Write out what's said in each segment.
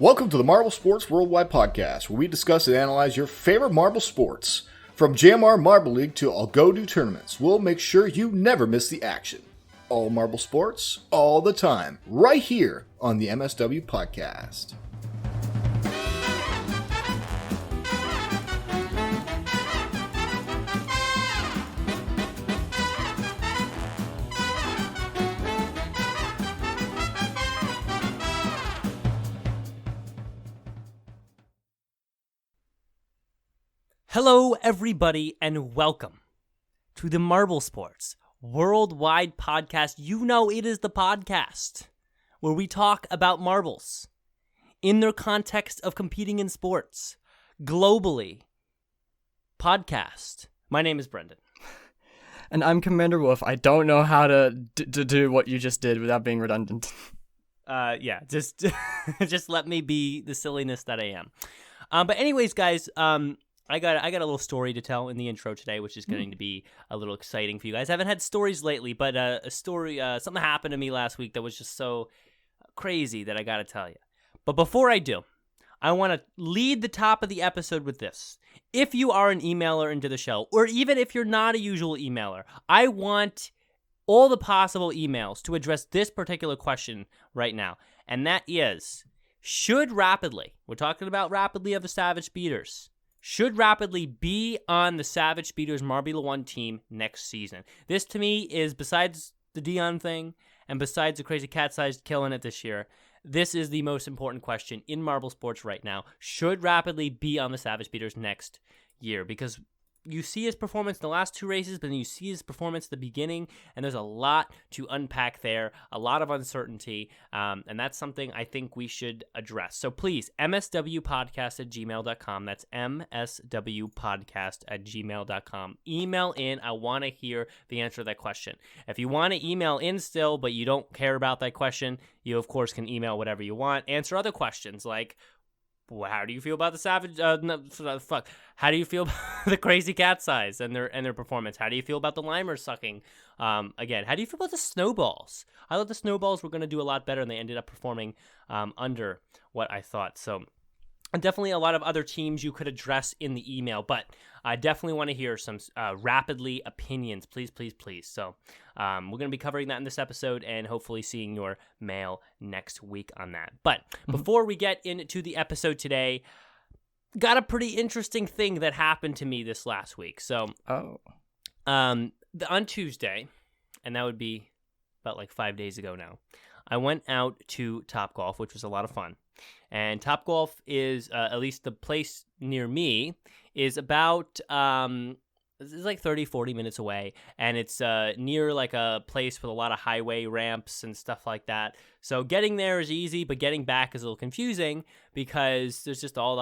Welcome to the Marble Sports Worldwide Podcast, where we discuss and analyze your favorite marble sports. From JMR Marble League to I'll Go Do tournaments, we'll make sure you never miss the action. All marble sports, all the time, right here on the MSW Podcast. Hello, everybody, and welcome to the Marble Sports Worldwide Podcast. You know it is the podcast where we talk about marbles in their context of competing in sports globally. Podcast. My name is Brendan. And I'm Commander Wof. I don't know how to do what you just did without being redundant. Just just let me be the silliness that I am. But anyways, guys, I got a little story to tell in the intro today, which is going to be a little exciting for you guys. I haven't had stories lately, but a story, something happened to me last week that was just so crazy that I got to tell you. But before I do, I want to lead the top of the episode with this. If you are an emailer into the show, or even if you're not a usual emailer, I want all the possible emails to address this particular question right now. And that is, should Rapidly, we're talking about Rapidly of the Savage Speeders, should Rapidly be on the Savage Speeders Marbula 1 team next season? This, to me, is, besides the Dion thing, and besides the Crazy Cat Size killing it this year, this is the most important question in marble sports right now. Should Rapidly be on the Savage Speeders next year? Because you see his performance in the last two races, but then you see his performance at the beginning, and there's a lot to unpack there, a lot of uncertainty, and that's something I think we should address. So please, mswpodcast@gmail.com. That's mswpodcast@gmail.com. Email in. I want to hear the answer to that question. If you want to email in still, but you don't care about that question, you, of course, can email whatever you want. Answer other questions like, how do you feel about the Savage? How do you feel about the Crazy Cat Size and their performance? How do you feel about the Limer sucking? Again, how do you feel about the Snowballs? I thought the Snowballs were going to do a lot better, and they ended up performing under what I thought. So, definitely a lot of other teams you could address in the email, but I definitely want to hear some Rapidly opinions, please, please, please. So we're going to be covering that in this episode and hopefully seeing your mail next week on that. But before we get into the episode today, got a pretty interesting thing that happened to me this last week. So on Tuesday, and that would be about like 5 days ago now, I went out to Topgolf, which was a lot of fun. And Topgolf is, at least the place near me, is about, it's like 30, 40 minutes away. And it's near like a place with a lot of highway ramps and stuff like that. So getting there is easy, but getting back is a little confusing because there's just all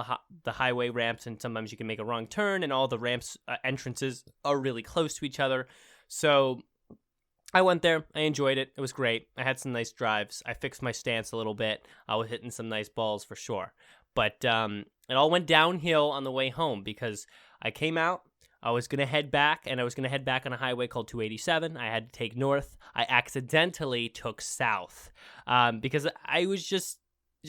the highway ramps, and sometimes you can make a wrong turn, and all the ramps entrances are really close to each other. So I went there. I enjoyed it. It was great. I had some nice drives. I fixed my stance a little bit. I was hitting some nice balls for sure. But it all went downhill on the way home because I came out. I was going to head back, and I was going to head back on a highway called 287. I had to take north. I accidentally took south because I was just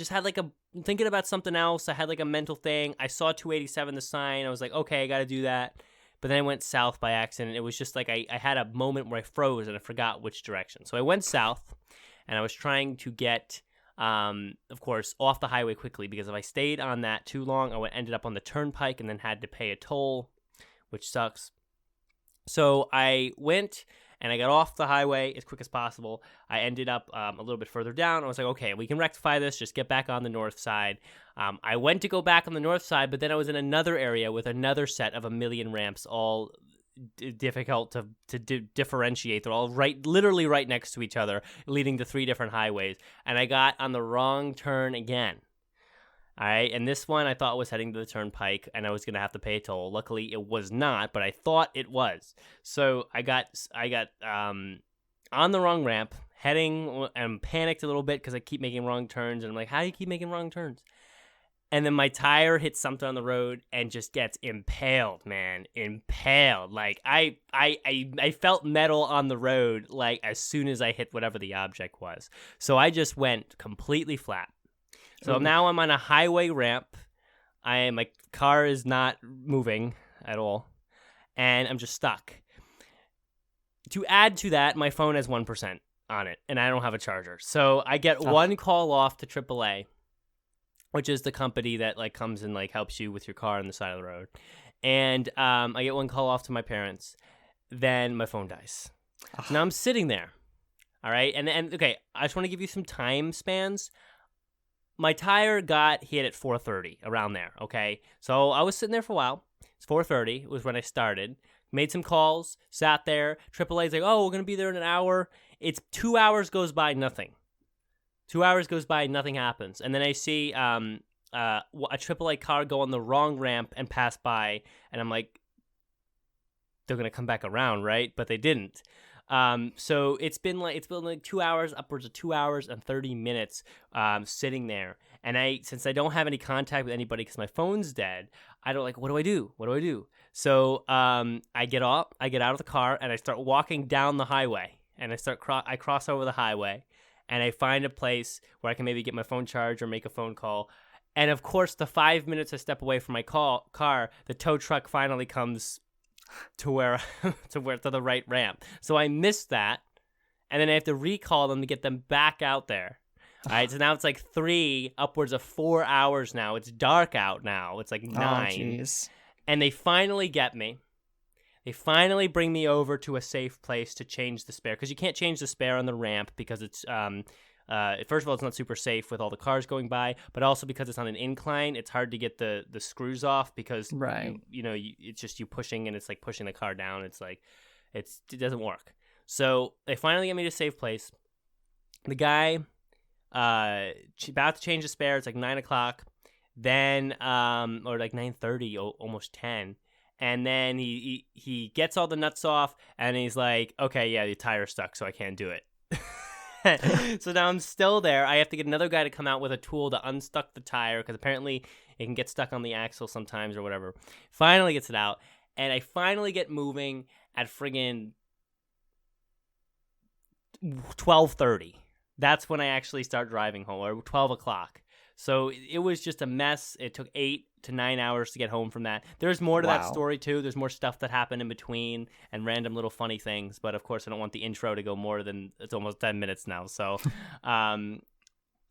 had like thinking about something else. I had like a mental thing. I saw 287, the sign. I was like, okay, I got to do that. But then I went south by accident. It was just like I had a moment where I froze and I forgot which direction. So I went south, and I was trying to get, of course, off the highway quickly, because if I stayed on that too long, I would ended up on the turnpike and then had to pay a toll, which sucks. So I went and I got off the highway as quick as possible. I ended up a little bit further down. I was like, okay, we can rectify this. Just get back on the north side. I went to go back on the north side, but then I was in another area with another set of a million ramps, all difficult to differentiate. They're all literally right next to each other, leading to three different highways. And I got on the wrong turn again. All right, and this one I thought was heading to the turnpike, and I was going to have to pay a toll. Luckily, it was not, but I thought it was. So I got on the wrong ramp, heading, and panicked a little bit because I keep making wrong turns, and I'm like, how do you keep making wrong turns? And then my tire hits something on the road and just gets impaled, man. Impaled. Like, I felt metal on the road, like, as soon as I hit whatever the object was. So I just went completely flat. So now I'm on a highway ramp. My car is not moving at all, and I'm just stuck. To add to that, my phone has 1% on it, and I don't have a charger. So I get one call off to AAA, which is the company that like comes and like helps you with your car on the side of the road. And I get one call off to my parents. Then my phone dies. So now I'm sitting there. All right. And okay, I just want to give you some time spans. My tire got hit at 4:30, around there. Okay. So I was sitting there for a while. It's 4:30 was when I started. Made some calls, sat there. AAA's like, oh, we're going to be there in an hour. It's 2 hours goes by, nothing. 2 hours goes by, nothing happens. And then I see a AAA car go on the wrong ramp and pass by. And I'm like, they're going to come back around, right? But they didn't. So it's been like 2 hours, upwards of 2 hours and 30 minutes sitting there. And since I don't have any contact with anybody because my phone's dead, I don't what do I do? What do I do? So I get out of the car and I start walking down the highway. And I cross over the highway and I find a place where I can maybe get my phone charged or make a phone call. And of course, the 5 minutes I step away from my car, the tow truck finally comes to the right ramp. So I missed that, and then I have to recall them to get them back out there. All right, so now it's like 3, upwards of 4 hours now. It's dark out now. It's like 9. Oh, jeez. And they finally get me. They finally bring me over to a safe place to change the spare, because you can't change the spare on the ramp because it's first of all, it's not super safe with all the cars going by, but also because it's on an incline, it's hard to get the screws off because right. It's just you pushing, and it's like pushing the car down. It's like it doesn't work. So they finally get me to a safe place. The guy about to change the spare. It's like 9 o'clock, then or like 9:30, almost 10. And then he gets all the nuts off, and he's like, okay, yeah, the tire's stuck, so I can't do it. So now I'm still there. I have to get another guy to come out with a tool to unstuck the tire, because apparently it can get stuck on the axle sometimes or whatever. Finally gets it out, and I finally get moving at friggin' 12:30. That's when I actually start driving home, or 12 o'clock. So it was just a mess. It took 8 to 9 hours to get home from that. There's more to that story, too. There's more stuff that happened in between and random little funny things. But, of course, I don't want the intro to go more than – it's almost 10 minutes now. So I'm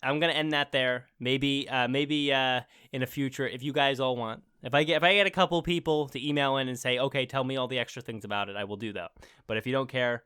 going to end that there. Maybe in the future, if you guys all want. If I get a couple people to email in and say, okay, tell me all the extra things about it, I will do that. But if you don't care,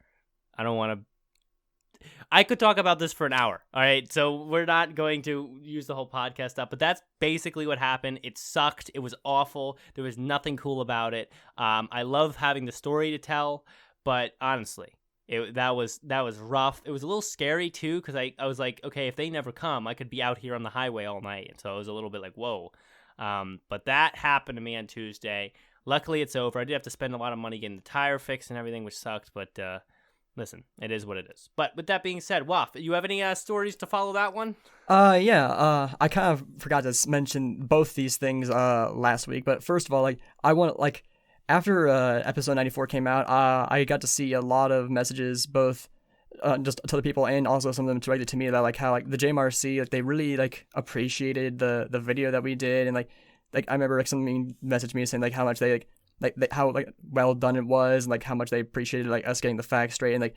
I don't want to – I could talk about this for an hour, all right? So we're not going to use the whole podcast up, but that's basically what happened. It sucked. It was awful. There was nothing cool about it. I love having the story to tell, but honestly, that was rough. It was a little scary, too, because I was like, okay, if they never come, I could be out here on the highway all night. And so I was a little bit like, whoa. But that happened to me on Tuesday. Luckily, it's over. I did have to spend a lot of money getting the tire fixed and everything, which sucked, but listen, it is what it is. But with that being said, Wof, you have any stories to follow that one? Yeah. I kind of forgot to mention both these things last week. But first of all, after episode 94 came out, I got to see a lot of messages, both just to the people and also some of them directed to me, that how the JMRC, they really appreciated the video that we did, and like I remember someone messaged me saying how much they how well done it was, and how much they appreciated us getting the facts straight, and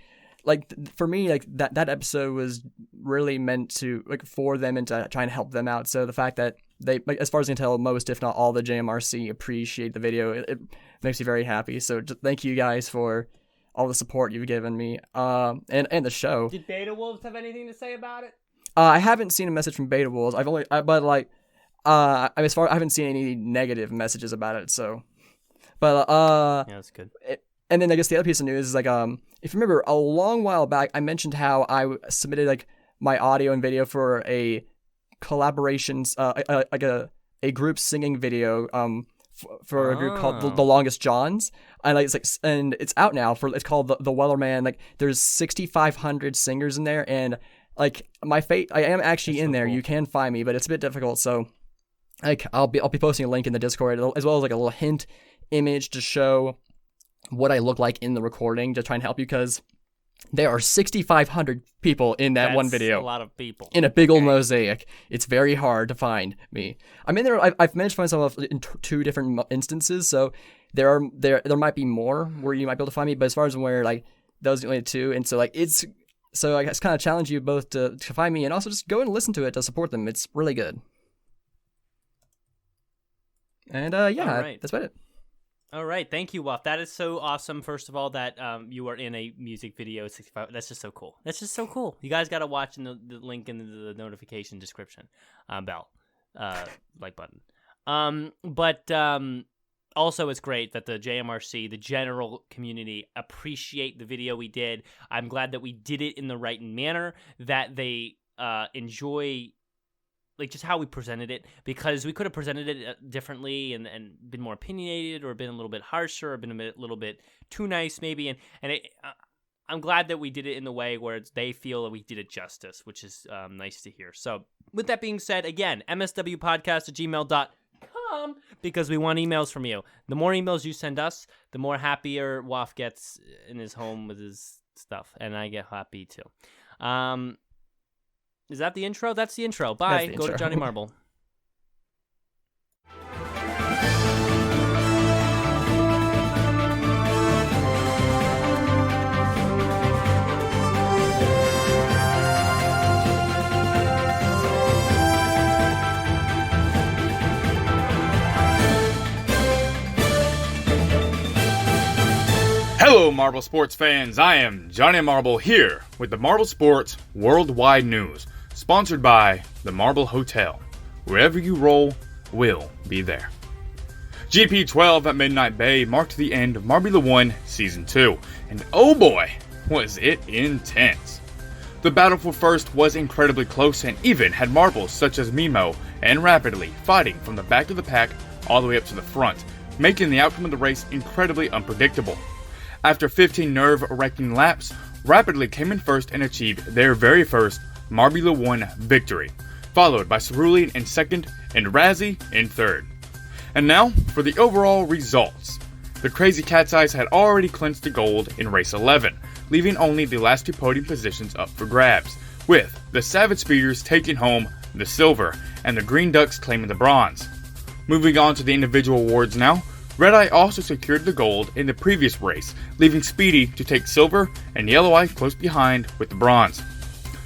for me that episode was really meant to for them and to try and help them out. So the fact that they as far as I can tell, most if not all the JMRC appreciate the video, it makes me very happy. So just thank you guys for all the support you've given me and the show. Did Beta Wolves have anything to say about it? I haven't seen a message from Beta Wolves. I haven't seen any negative messages about it. So. But yeah, that's good. And then I guess the other piece of news is if you remember a long while back, I mentioned how I submitted my audio and video for a collaboration, a group singing video for a group called the Longest Johns, and and it's out now. It's called the Wellerman. There's 6,500 singers in there, and my fate, I am actually in there. Cool. You can find me, but it's a bit difficult. So I'll be posting a link in the Discord, as well as a little hint image to show what I look like in the recording, to try and help you, because There are 6,500 people in that one video. That's a lot of people. In a big old mosaic. It's very hard to find me. I mean, I've managed to find myself in two different instances, so there might be more where you might be able to find me, but as far as where, like, those are the only two, and so, like, it's kind of challenge you both to find me, and also just go and listen to it to support them. It's really good. And, that's about it. All right, thank you, Wof. That is so awesome. First of all, that you are in a music video 65. That's just so cool. That's just so cool. You guys got to watch in the link in the notification description, bell, like button. But also, it's great that the JMRC, the general community, appreciate the video we did. I'm glad that we did it in the right manner, that they enjoy, like, just how we presented it, because we could have presented it differently and been more opinionated, or been a little bit harsher, or been a little bit too nice maybe. I'm glad that we did it in the way where they feel that we did it justice, which is nice to hear. So with that being said, again, mswpodcast@gmail.com, because we want emails from you. The more emails you send us, the more happier Wof gets in his home with his stuff, and I get happy too. Is that the intro? That's the intro. Bye. Go to Johnny Marble. Hello, Marble Sports fans. I am Johnny Marble here with the Marble Sports Worldwide News, sponsored by the Marble Hotel. Wherever you roll, we'll be there. GP12 at Midnight Bay marked the end of Marbula 1 Season 2, and oh boy, was it intense. The battle for first was incredibly close, and even had marbles such as Mimo and Rapidly fighting from the back of the pack all the way up to the front, making the outcome of the race incredibly unpredictable. After 15 nerve-wracking laps, Rapidly came in first and achieved their very first Marbula 1 victory, followed by Cerulean in second and Razzie in third. And now, for the overall results. The Crazy Cat's Eyes had already clinched the gold in race 11, leaving only the last two podium positions up for grabs, with the Savage Speeders taking home the silver and the Green Ducks claiming the bronze. Moving on to the individual awards now, Red Eye also secured the gold in the previous race, leaving Speedy to take silver and Yellow Eye close behind with the bronze.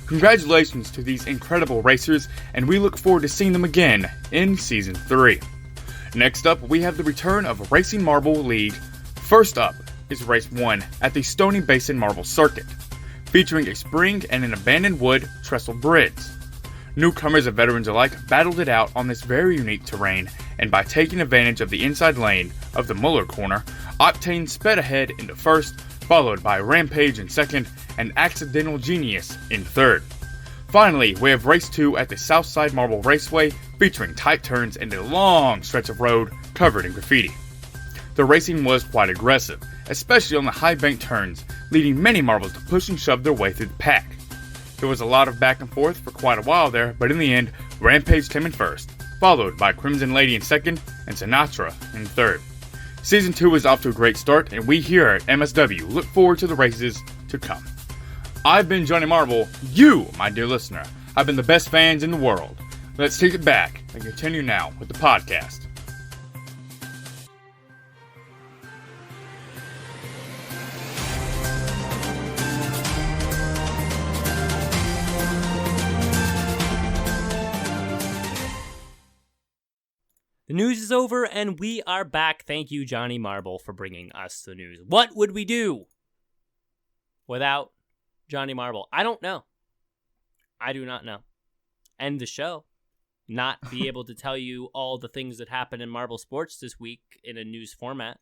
Congratulations to these incredible racers, and we look forward to seeing them again in Season 3. Next up, we have the return of Racing Marble League. First up is Race 1 at the Stony Basin Marble Circuit, featuring a spring and an abandoned wood trestle bridge. Newcomers and veterans alike battled it out on this very unique terrain, and by taking advantage of the inside lane of the Muller corner, Octane sped ahead into first, followed by Rampage in second, and Accidental Genius in third. Finally, we have Race 2 at the Southside Marble Raceway, featuring tight turns and a long stretch of road covered in graffiti. The racing was quite aggressive, especially on the high bank turns, leading many marbles to push and shove their way through the pack. There was a lot of back and forth for quite a while there, but in the end, Rampage came in first, followed by Crimson Lady in second and Sinatra in third. Season 2 is off to a great start, and we here at MSW look forward to the races to come. I've been Johnny Marble. You, my dear listener, have been the best fans in the world. Let's take it back and continue now with the podcast. The news is over, and we are back. Thank you, Johnny Marble, for bringing us the news. What would we do without Johnny Marble? I don't know. I do not know. End the show. Not be able to tell you all the things that happened in Marble Sports this week in a news format.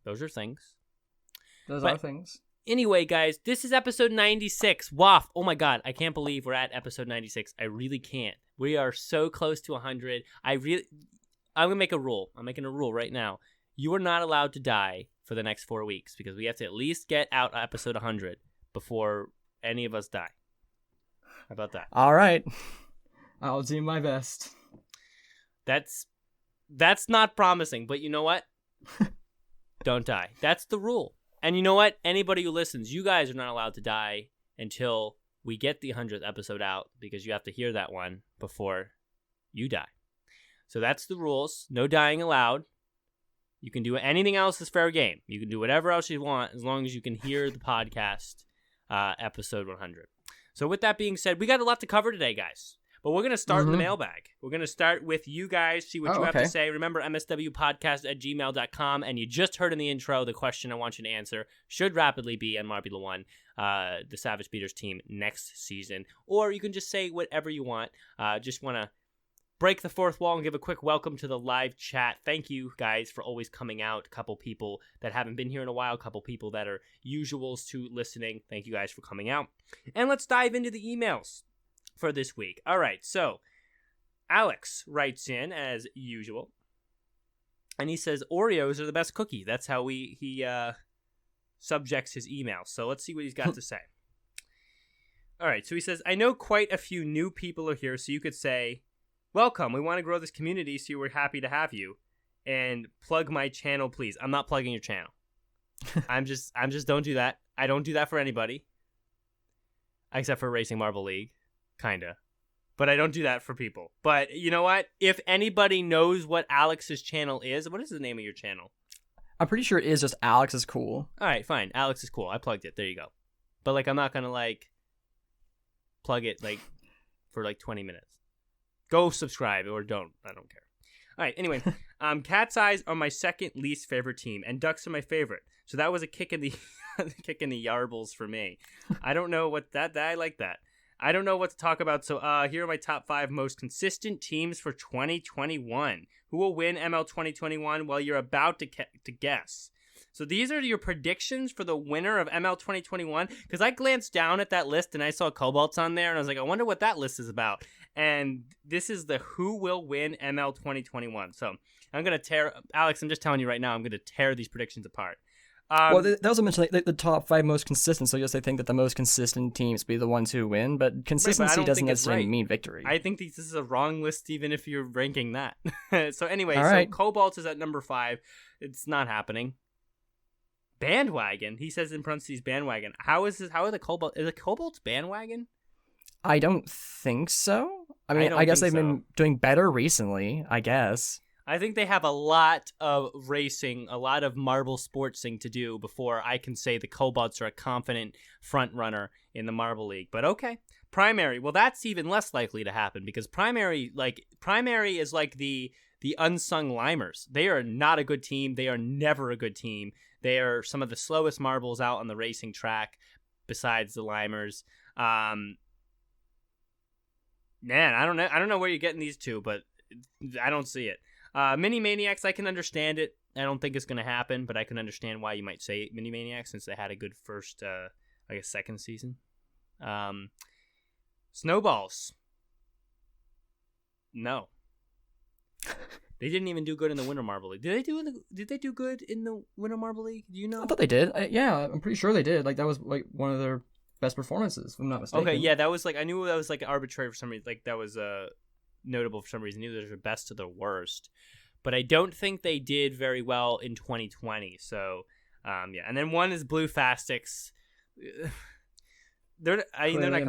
Those are things. Those are things. Anyway, guys, this is episode 96. Wof. Oh my God, I can't believe we're at episode 96. I really can't. We are so close to 100. I'm gonna make a rule. I'm making a rule right now. You are not allowed to die for the next 4 weeks, because we have to at least get out episode 100 before any of us die. How about that? All right. I'll do my best. That's not promising, but you know what? Don't die. That's the rule. And you know what? Anybody who listens, you guys are not allowed to die until we get the 100th episode out, because you have to hear that one before you die. So that's the rules. No dying allowed. You can do anything else is fair game. You can do whatever else you want as long as you can hear the podcast episode 100. So with that being said, we got a lot to cover today, guys. But we're going to start in the mailbag. We're going to start with you guys, see what you have to say. Remember, MSWpodcast@gmail.com. And you just heard in the intro the question I want you to answer should rapidly be on Marbula 1, the Savage Beaters team next season. Or you can just say whatever you want. Just want to break the fourth wall and give a quick welcome to the live chat. Thank you, guys, for always coming out. A couple people that haven't been here in a while. A couple people that are usuals to listening. Thank you guys for coming out. And let's dive into the emails for this week. All right, so Alex writes in as usual, and he says Oreos are the best cookie. That's how he subjects his email. So let's see what he's got to say. All right, so he says, I know quite a few new people are here, so you could say, welcome. We want to grow this community, so we're happy to have you. And plug my channel, please. I'm not plugging your channel. I'm just don't do that. I don't do that for anybody, except for Racing Marble League. Kinda. But I don't do that for people. But you know what? If anybody knows what Alex's channel is, what is the name of your channel? I'm pretty sure it is just Alex is Cool. All right, fine. Alex is Cool. I plugged it. There you go. But like, I'm not gonna like plug it like for like 20 minutes. Go subscribe or don't. I don't care. All right. Anyway, Cat's Eyes are my second least favorite team, and Ducks are my favorite. So that was a kick in the kick in the yarbles for me. I don't know what that. I like that. I don't know what to talk about, so here are my top 5 most consistent teams for 2021. Who will win ML 2021? Well, you're about to guess. So these are your predictions for the winner of ML 2021, because I glanced down at that list and I saw Cobalt's on there, and I was like, I wonder what that list is about. And this is the who will win ML 2021. So I'm going to tear, Alex, I'm just telling you right now, I'm going to tear these predictions apart. Well, they also mentioned like the top 5 most consistent, so I guess they think that the most consistent teams be the ones who win, but consistency doesn't necessarily mean victory. I think this is a wrong list, even if you're ranking that. So anyway, right. Cobalt is at number 5. It's not happening. Bandwagon. He says in parentheses bandwagon. How is this? How are the Cobalt? Is the Cobalt's bandwagon? I don't think so. I mean, I guess they've been doing better recently, I guess. I think they have a lot of racing, a lot of marble sportsing to do before I can say the Cobalts are a confident front runner in the Marble League. But okay, primary. Well, that's even less likely to happen because primary is like the unsung limers. They are not a good team. They are never a good team. They are some of the slowest marbles out on the racing track besides the limers. Man, I don't know where you're getting these two, but I don't see it. Mini Maniacs, I can understand it. I don't think it's going to happen, but I can understand why you might say Mini Maniacs since they had a good first, second season. Snowballs. No. They didn't even do good in the Winter Marble League. Did they do good in the Winter Marble League? Do you know? I thought they did. Yeah, I'm pretty sure they did. Like that was like one of their best performances, if I'm not mistaken. Okay, yeah, that was like I knew that was like arbitrary for some reason. Like that was notable for some reason. Either their best or their worst, but I don't think they did very well in 2020. So, yeah. And then one is Blue Fastics. They're not.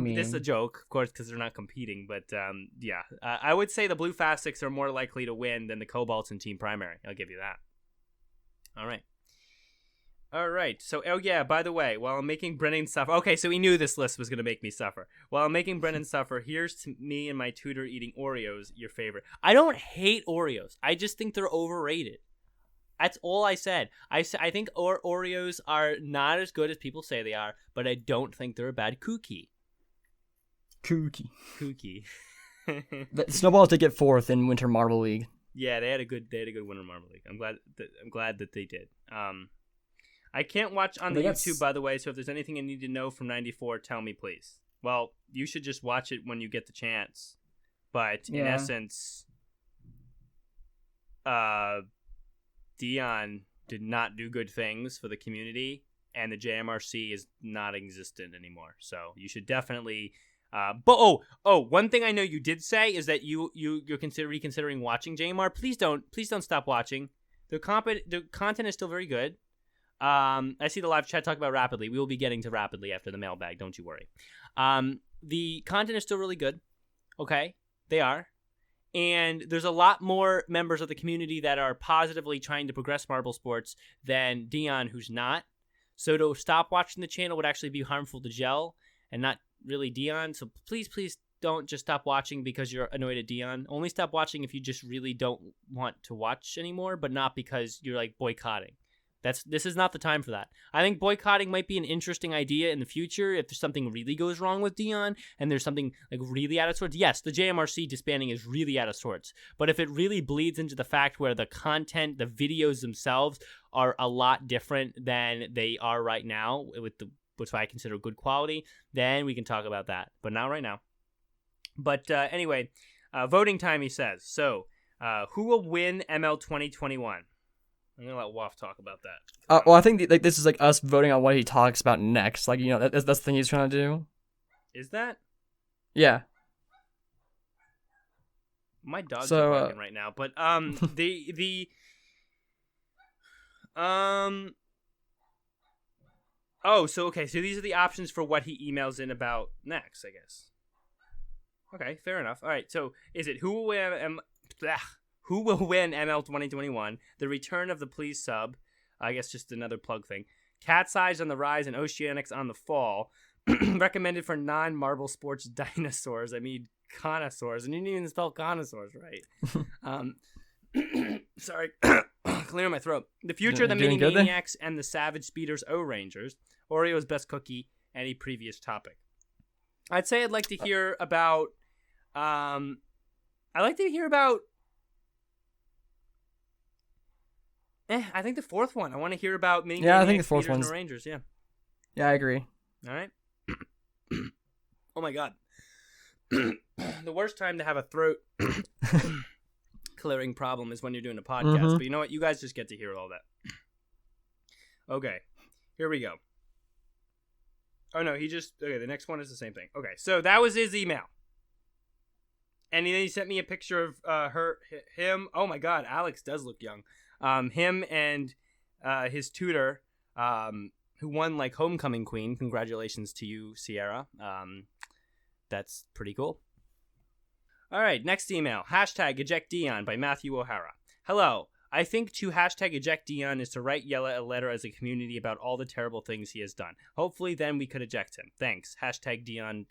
This is a joke, of course, because they're not competing. But yeah, I would say the Blue Fastics are more likely to win than the Cobalts in Team Primary. I'll give you that. All right. So, oh yeah, by the way, while I'm making Brennan suffer... Okay, so he knew this list was going to make me suffer. While I'm making Brennan suffer, here's to me and my tutor eating Oreos, your favorite. I don't hate Oreos. I just think they're overrated. That's all I said. I think Oreos are not as good as people say they are, but I don't think they're a bad cookie. Cookie. The Snowballs did get 4th in Winter Marble League. Yeah, they had a good Winter Marble League. I'm glad that they did. I can't watch on the YouTube, by the way, so if there's anything I need to know from 94, tell me, please. Well, you should just watch it when you get the chance. But in essence, Dion did not do good things for the community, and the JMRC is not existent anymore. So you should definitely... but one thing I know you did say is that you're reconsidering watching JMR. Please don't stop watching. The content is still very good. I see the live chat talk about Rapidly. We will be getting to Rapidly after the mailbag. Don't you worry. The content is still really good. Okay, they are. And there's a lot more members of the community that are positively trying to progress marble sports than Dion, who's not. So to stop watching the channel would actually be harmful to Gel and not really Dion. So please don't just stop watching because you're annoyed at Dion. Only stop watching if you just really don't want to watch anymore, but not because you're like boycotting. This is not the time for that. I think boycotting might be an interesting idea in the future if there's something really goes wrong with Dion and there's something like really out of sorts. Yes, the JMRC disbanding is really out of sorts. But if it really bleeds into the fact where the content, the videos themselves are a lot different than they are right now, with which I consider good quality, then we can talk about that. But not right now. But anyway, voting time, he says. So, who will win ML 2021? I'm gonna let Wof talk about that. Well, I think this is like us voting on what he talks about next. Like, that's the thing he's trying to do. Is that? Yeah. My dogs are barking right now, but so these are the options for what he emails in about next, I guess. Okay, fair enough. All right, so is it who will win ML 2021? The return of the Please sub. I guess just another plug thing. Cat's Eyes on the rise and Oceanics on the fall. Recommended for non-marble sports dinosaurs. I mean, connoisseurs. And you didn't even spell connoisseurs right. Sorry. Clearing my throat. The future of the Mini Maniacs and the Savage Speeders O-Rangers. Oreo's best cookie. Any previous topic. I'd say I'd like to hear about... I think the fourth one. I want to hear about Mini Maniacs, I think the fourth one's Rangers. Yeah. Yeah, I agree. All right. Oh my god. The worst time to have a throat clearing problem is when you're doing a podcast. Mm-hmm. But you know what? You guys just get to hear all that. Okay. Here we go. Oh no, the next one is the same thing. Okay, so that was his email. And then he sent me a picture of him. Oh my god, Alex does look young. Him and his tutor, who won like Homecoming Queen. Congratulations to you, Sierra. That's pretty cool. All right, next email. #EjectDion by Matthew O'Hara. Hello. I think to #eject Dion is to write Yella a letter as a community about all the terrible things he has done. Hopefully then we could eject him. Thanks. #Dion,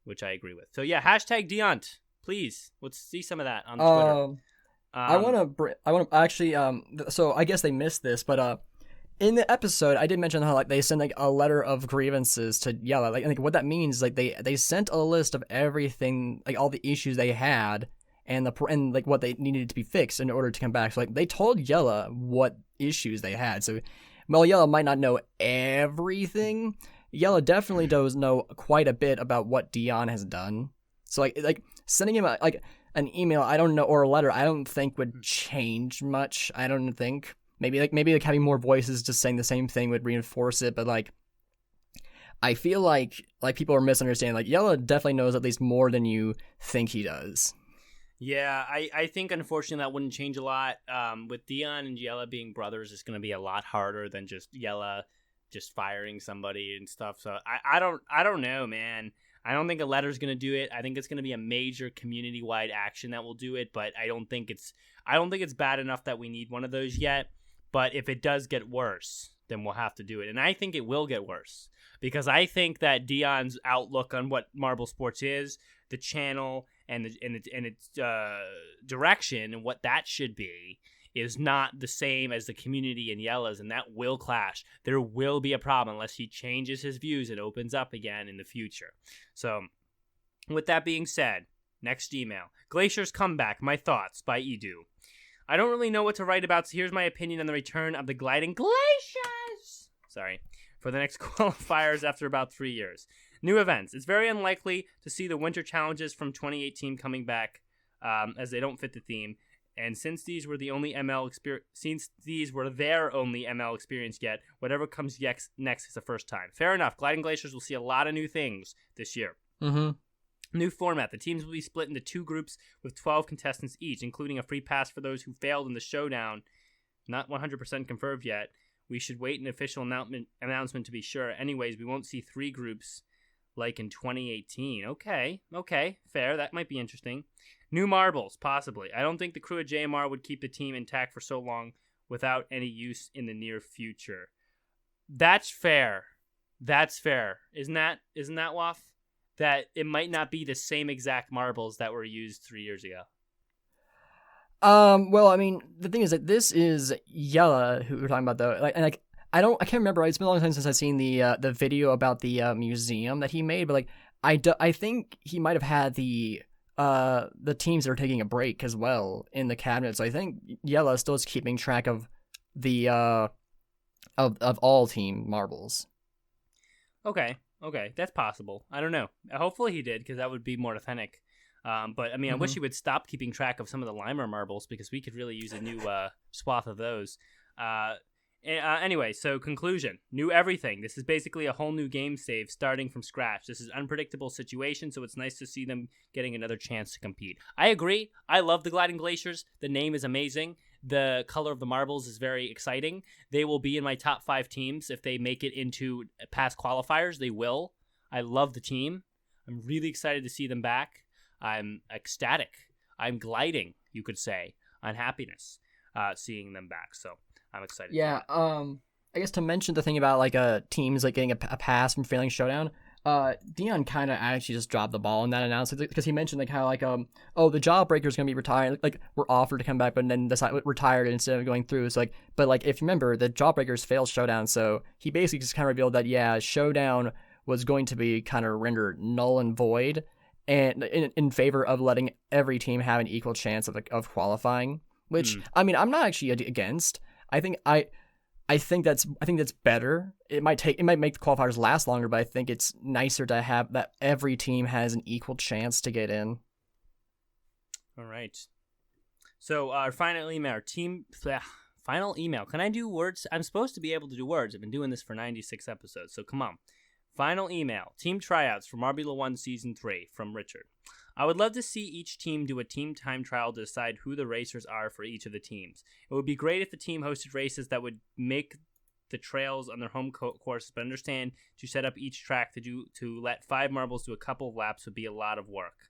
which I agree with. So yeah, #Dion, please. Let's see some of that on Twitter. I want to actually, so I guess they missed this, but in the episode, I did mention how like they sent like a letter of grievances to Yella. Like what that means, like they sent a list of everything, like all the issues they had, and like what they needed to be fixed in order to come back. So like they told Yella what issues they had. So while Yella might not know everything, Yella definitely does know quite a bit about what Dion has done. So like sending him an email, I don't know, or a letter, I don't think would change much. I don't think. Maybe having more voices just saying the same thing would reinforce it, but like I feel like people are misunderstanding. Like Yella definitely knows at least more than you think he does. Yeah, I think unfortunately that wouldn't change a lot. With Dion and Yella being brothers, it's going to be a lot harder than just Yella just firing somebody and stuff. So I don't know, man. I don't think a letter's going to do it. I think it's going to be a major community-wide action that will do it, but I don't think it's bad enough that we need one of those yet. But if it does get worse, then we'll have to do it. And I think it will get worse because I think that Dion's outlook on what Marble Sports is, the channel, and its direction and what that should be is not the same as the community and Yella's, and that will clash. There will be a problem unless he changes his views and opens up again in the future. So, with that being said, next email. Glacier's Comeback, My Thoughts by Edu. I don't really know what to write about, so here's my opinion on the return of the gliding glaciers. For the next qualifiers after about 3 years. New events. It's very unlikely to see the winter challenges from 2018 coming back, as they don't fit the theme. And since these were their only ML experience yet, whatever comes next is the first time. Fair enough. Gliding Glaciers will see a lot of new things this year. Mm-hmm. New format. The teams will be split into 2 groups with 12 contestants each, including a free pass for those who failed in the showdown. Not 100% confirmed yet. We should wait an official announcement to be sure. Anyways, we won't see 3 groups like in 2018. Okay, fair. That might be interesting. New marbles, possibly. I don't think the crew at JMR would keep the team intact for so long without any use in the near future. That's fair. Isn't that Wof? That it might not be the same exact marbles that were used 3 years ago. Well, I mean, the thing is that this is Yella who we're talking about though. I can't remember. It's been a long time since I've seen the video about the museum that he made, but I think he might have had the teams that are taking a break as well in the cabinet. So I think Yella still is keeping track of the of all team marbles. Okay, that's possible. I don't know. Hopefully he did, because that would be more authentic. But I mean, I wish he would stop keeping track of some of the Limer marbles, because we could really use a new swath of those. Anyway, so conclusion. New everything. This is basically a whole new game save starting from scratch. This is an unpredictable situation, so it's nice to see them getting another chance to compete. I agree. I love the Gliding Glaciers. The name is amazing. The color of the marbles is very exciting. They will be in my top 5 teams if they make it into past qualifiers. They will. I love the team. I'm really excited to see them back. I'm ecstatic. I'm gliding, you could say, on happiness seeing them back. So I'm excited. Yeah. I guess to mention the thing about teams getting a pass from failing showdown. Dion kind of actually just dropped the ball in that announcement, because he mentioned how the Jawbreaker is gonna be retired. We're offered to come back, but then retired instead of going through. So but if you remember, the Jawbreakers failed showdown, so he basically just kind of revealed that showdown was going to be kind of rendered null and void, and in favor of letting every team have an equal chance of qualifying. Which I mean, I'm not actually against. I think that's better. It might make the qualifiers last longer, but I think it's nicer to have that every team has an equal chance to get in. All right. So our final email, final email. Can I do words? I'm supposed to be able to do words. I've been doing this for 96 episodes, so come on. Final email. Team tryouts for Marbula 1 Season 3 from Richard. I would love to see each team do a team time trial to decide who the racers are for each of the teams. It would be great if the team hosted races that would make the trails on their home course, but understand to set up each track to let 5 marbles do a couple of laps would be a lot of work.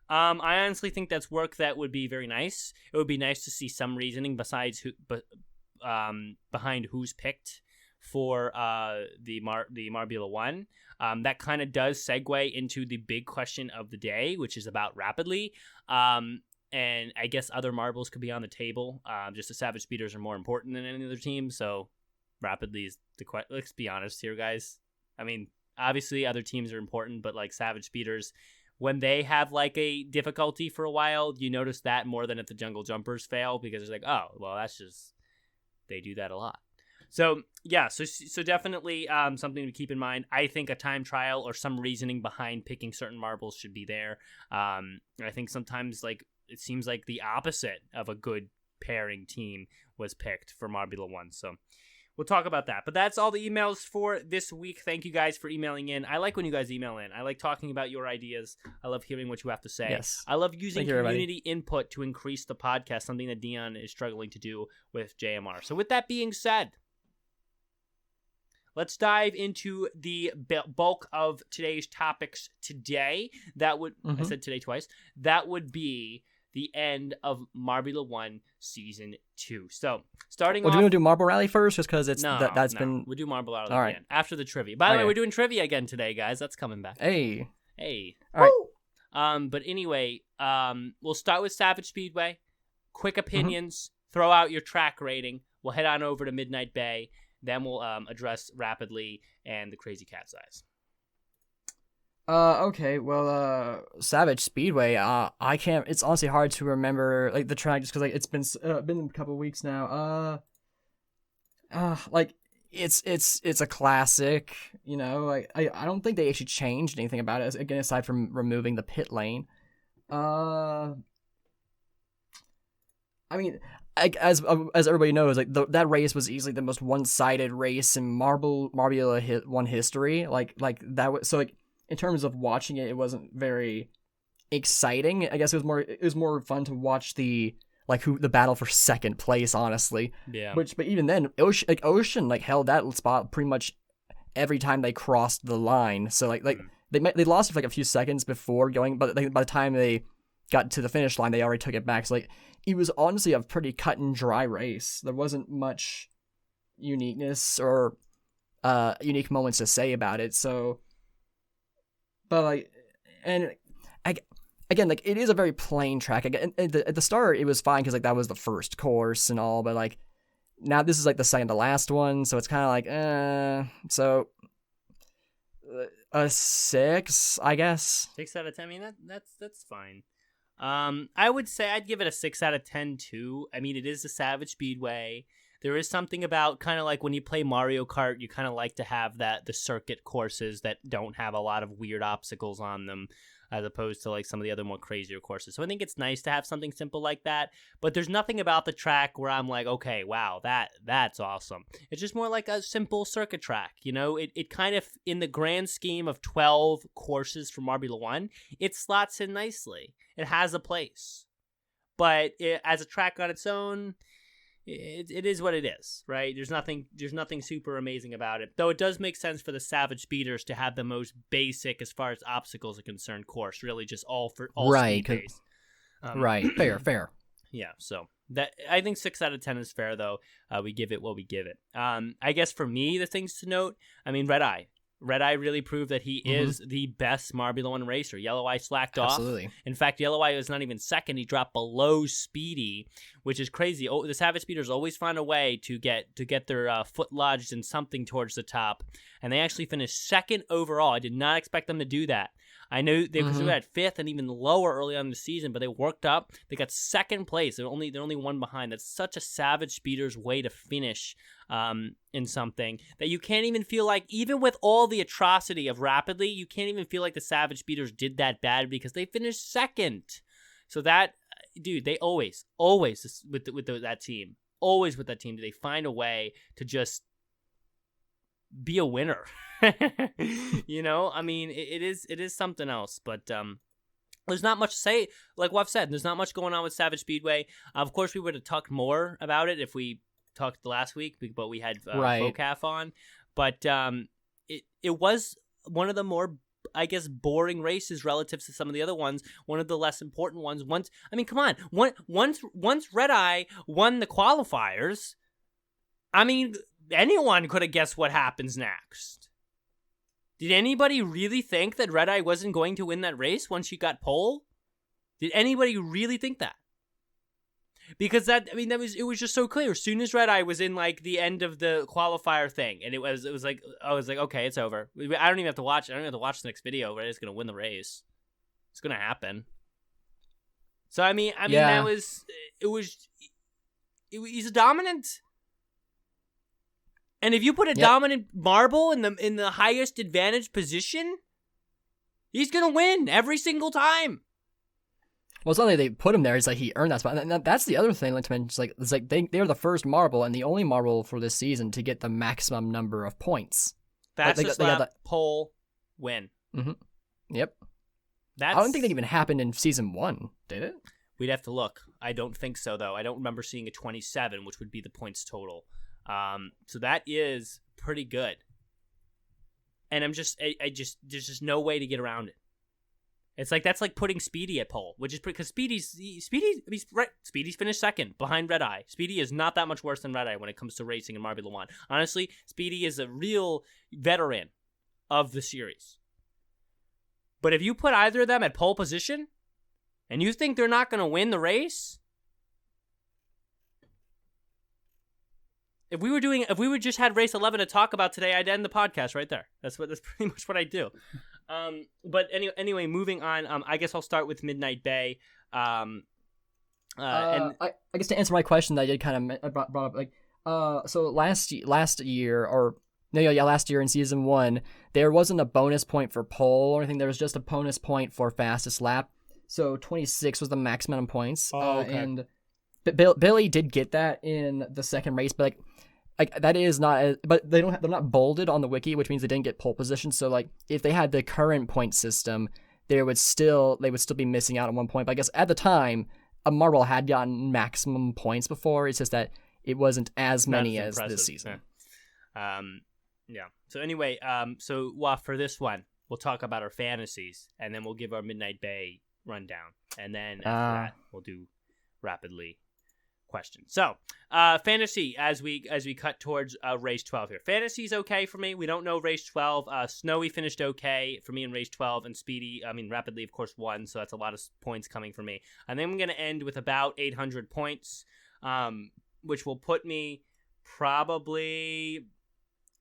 I honestly think that's work that would be very nice. It would be nice to see some reasoning behind who's picked for the Marbula 1. That kind of does segue into the big question of the day, which is about Rapidly. And I guess other marbles could be on the table. Just the Savage Speeders are more important than any other team, so Rapidly is the question. Let's be honest here, guys. I mean, obviously other teams are important, but Savage Speeders, when they have a difficulty for a while, you notice that more than if the Jungle Jumpers fail, because it's oh, well, that's just, they do that a lot. So yeah, so definitely something to keep in mind. I think a time trial or some reasoning behind picking certain marbles should be there. I think sometimes it seems like the opposite of a good pairing team was picked for Marbula 1. So we'll talk about that. But that's all the emails for this week. Thank you guys for emailing in. I like when you guys email in. I like talking about your ideas. I love hearing what you have to say. Yes. I love using community input to increase the podcast, something that Dion is struggling to do with JMR. So with that being said, let's dive into the bulk of today's topics today. That would, I said today twice, that would be the end of Marbula 1 Season 2. So, starting off... Do we want to do Marble Rally first, just because that's been... We'll do Marble Rally again, right, after the trivia. By the way, we're doing trivia again today, guys. That's coming back. Hey. All right. But anyway, we'll start with Savage Speedway. Quick opinions. Throw out your track rating. We'll head on over to Midnight Bay. Then we'll address Rapidly and the Crazy Cat's Eyes. Okay, well, Savage Speedway, I can't, it's honestly hard to remember, the track, just because, it's been a couple of weeks now. It's a classic, I don't think they actually changed anything about it, again, aside from removing the pit lane. I mean, as everybody knows, that race was easily the most one-sided race in Marbula 1 history. That was so in terms of watching it, it wasn't very exciting. I guess it was more fun to watch the who the battle for second place, honestly. Yeah. But even then, Ocean held that spot pretty much every time they crossed the line. So they lost it for a few seconds before going, but by the time they got to the finish line, they already took it back. So it was honestly a pretty cut and dry race. There wasn't much uniqueness or unique moments to say about it. So, but again, it is a very plain track. Again, at the start, it was fine because that was the first course and all, but now this is the second to last one, so it's kind of so a 6, I guess. 6 out of 10. I mean, that's fine. I would say I'd give it a 6 out of 10 too. I mean, it is the Savage Speedway. There is something about kind of when you play Mario Kart, you kind of like to have the circuit courses that don't have a lot of weird obstacles on them, as opposed to some of the other more crazier courses. So I think it's nice to have something simple like that, but there's nothing about the track where I'm okay, wow, that's awesome. It's just more like a simple circuit track, it kind of, in the grand scheme of 12 courses for Marbula 1, it slots in nicely. It has a place, but as a track on its own, it is what it is, right? There's nothing super amazing about it. Though it does make sense for the Savage Speeders to have the most basic, as far as obstacles are concerned, course. Really, just all right, speed based. Right, fair. Yeah, so that I think 6 out of 10 is fair, though. We give it what we give it. I guess for me, the things to note, I mean, Red Eye really proved that he is the best Marbula 1 racer. Yellow Eye slacked Absolutely. off. In fact, Yellow Eye was not even second. He dropped below Speedy, which is crazy. Oh, the Savage Speeders always find a way to get their foot lodged in something towards the top, and they actually finished second overall. I did not expect them to do that. I know they were at 5th and even lower early on in the season, but they worked up. They got second place. They're only one behind. That's such a Savage Speeders way to finish in something that you can't even feel even with all the atrocity of Rapidly, you can't even feel the Savage Speeders did that bad because they finished second. So that, dude, they always with that team, do they find a way to just be a winner. I mean, it is something else, but there's not much to say. Like Wof said, there's not much going on with Savage Speedway. Of course, we would have talked more about it if we talked last week, but we had Vocaf on. But it was one of the more, I guess, boring races relative to some of the other ones. One of the less important ones. Come on. Once Red Eye won the qualifiers, I mean, anyone could have guessed what happens next. Did anybody really think that Red Eye wasn't going to win that race once she got pole? Did anybody really think that? Because it was just so clear. As soon as Red Eye was in the end of the qualifier thing, and I was like, okay, it's over. I don't even have to watch. I don't have to watch the next video. Red Eye's gonna win the race. It's gonna happen. So I mean, yeah. He's a dominant. And if you put a dominant marble in the highest advantage position, he's gonna win every single time. Well, it's not like they put him there; it's he earned that spot. And that's the other thing. To mention, they're the first marble and the only marble for this season to get the maximum number of points. Fastest lap, pole, win. Mm-hmm. Yep. I don't think that even happened in season 1, did it? We'd have to look. I don't think so, though. I don't remember seeing a 27, which would be the points total. So that is pretty good. And there's just no way to get around it. It's that's like putting Speedy at pole, which is because Speedy's finished second behind Red Eye. Speedy is not that much worse than Red Eye when it comes to racing in Marbula 1. Honestly, Speedy is a real veteran of the series. But if you put either of them at pole position, and you think they're not going to win the race, if we would just had race 11 to talk about today, I'd end the podcast right there. That's pretty much what I do. But anyway, moving on. I guess I'll start with Midnight Bay. And I guess to answer my question that I did kind of brought up, so last year in season 1, there wasn't a bonus point for pole or anything. There was just a bonus point for fastest lap. So 26 was the maximum points. Okay. And Billy did get that in the second race, but that is not. But they're not bolded on the wiki, which means they didn't get pole position. So if they had the current point system, they would still be missing out on 1 point. But I guess at the time, a marble had gotten maximum points before. It's just that it wasn't as many as impressive. this season. Yeah. So anyway, so for this one, we'll talk about our fantasies, and then we'll give our Midnight Bay rundown, and then after that, we'll do rapidly questions. So, fantasy as we cut towards race 12 here. Fantasy's okay for me. We don't know race 12. Snowy finished okay for me in race 12, and rapidly of course won, so that's a lot of points coming for me. And then I'm going to end with about 800 points, which will put me probably.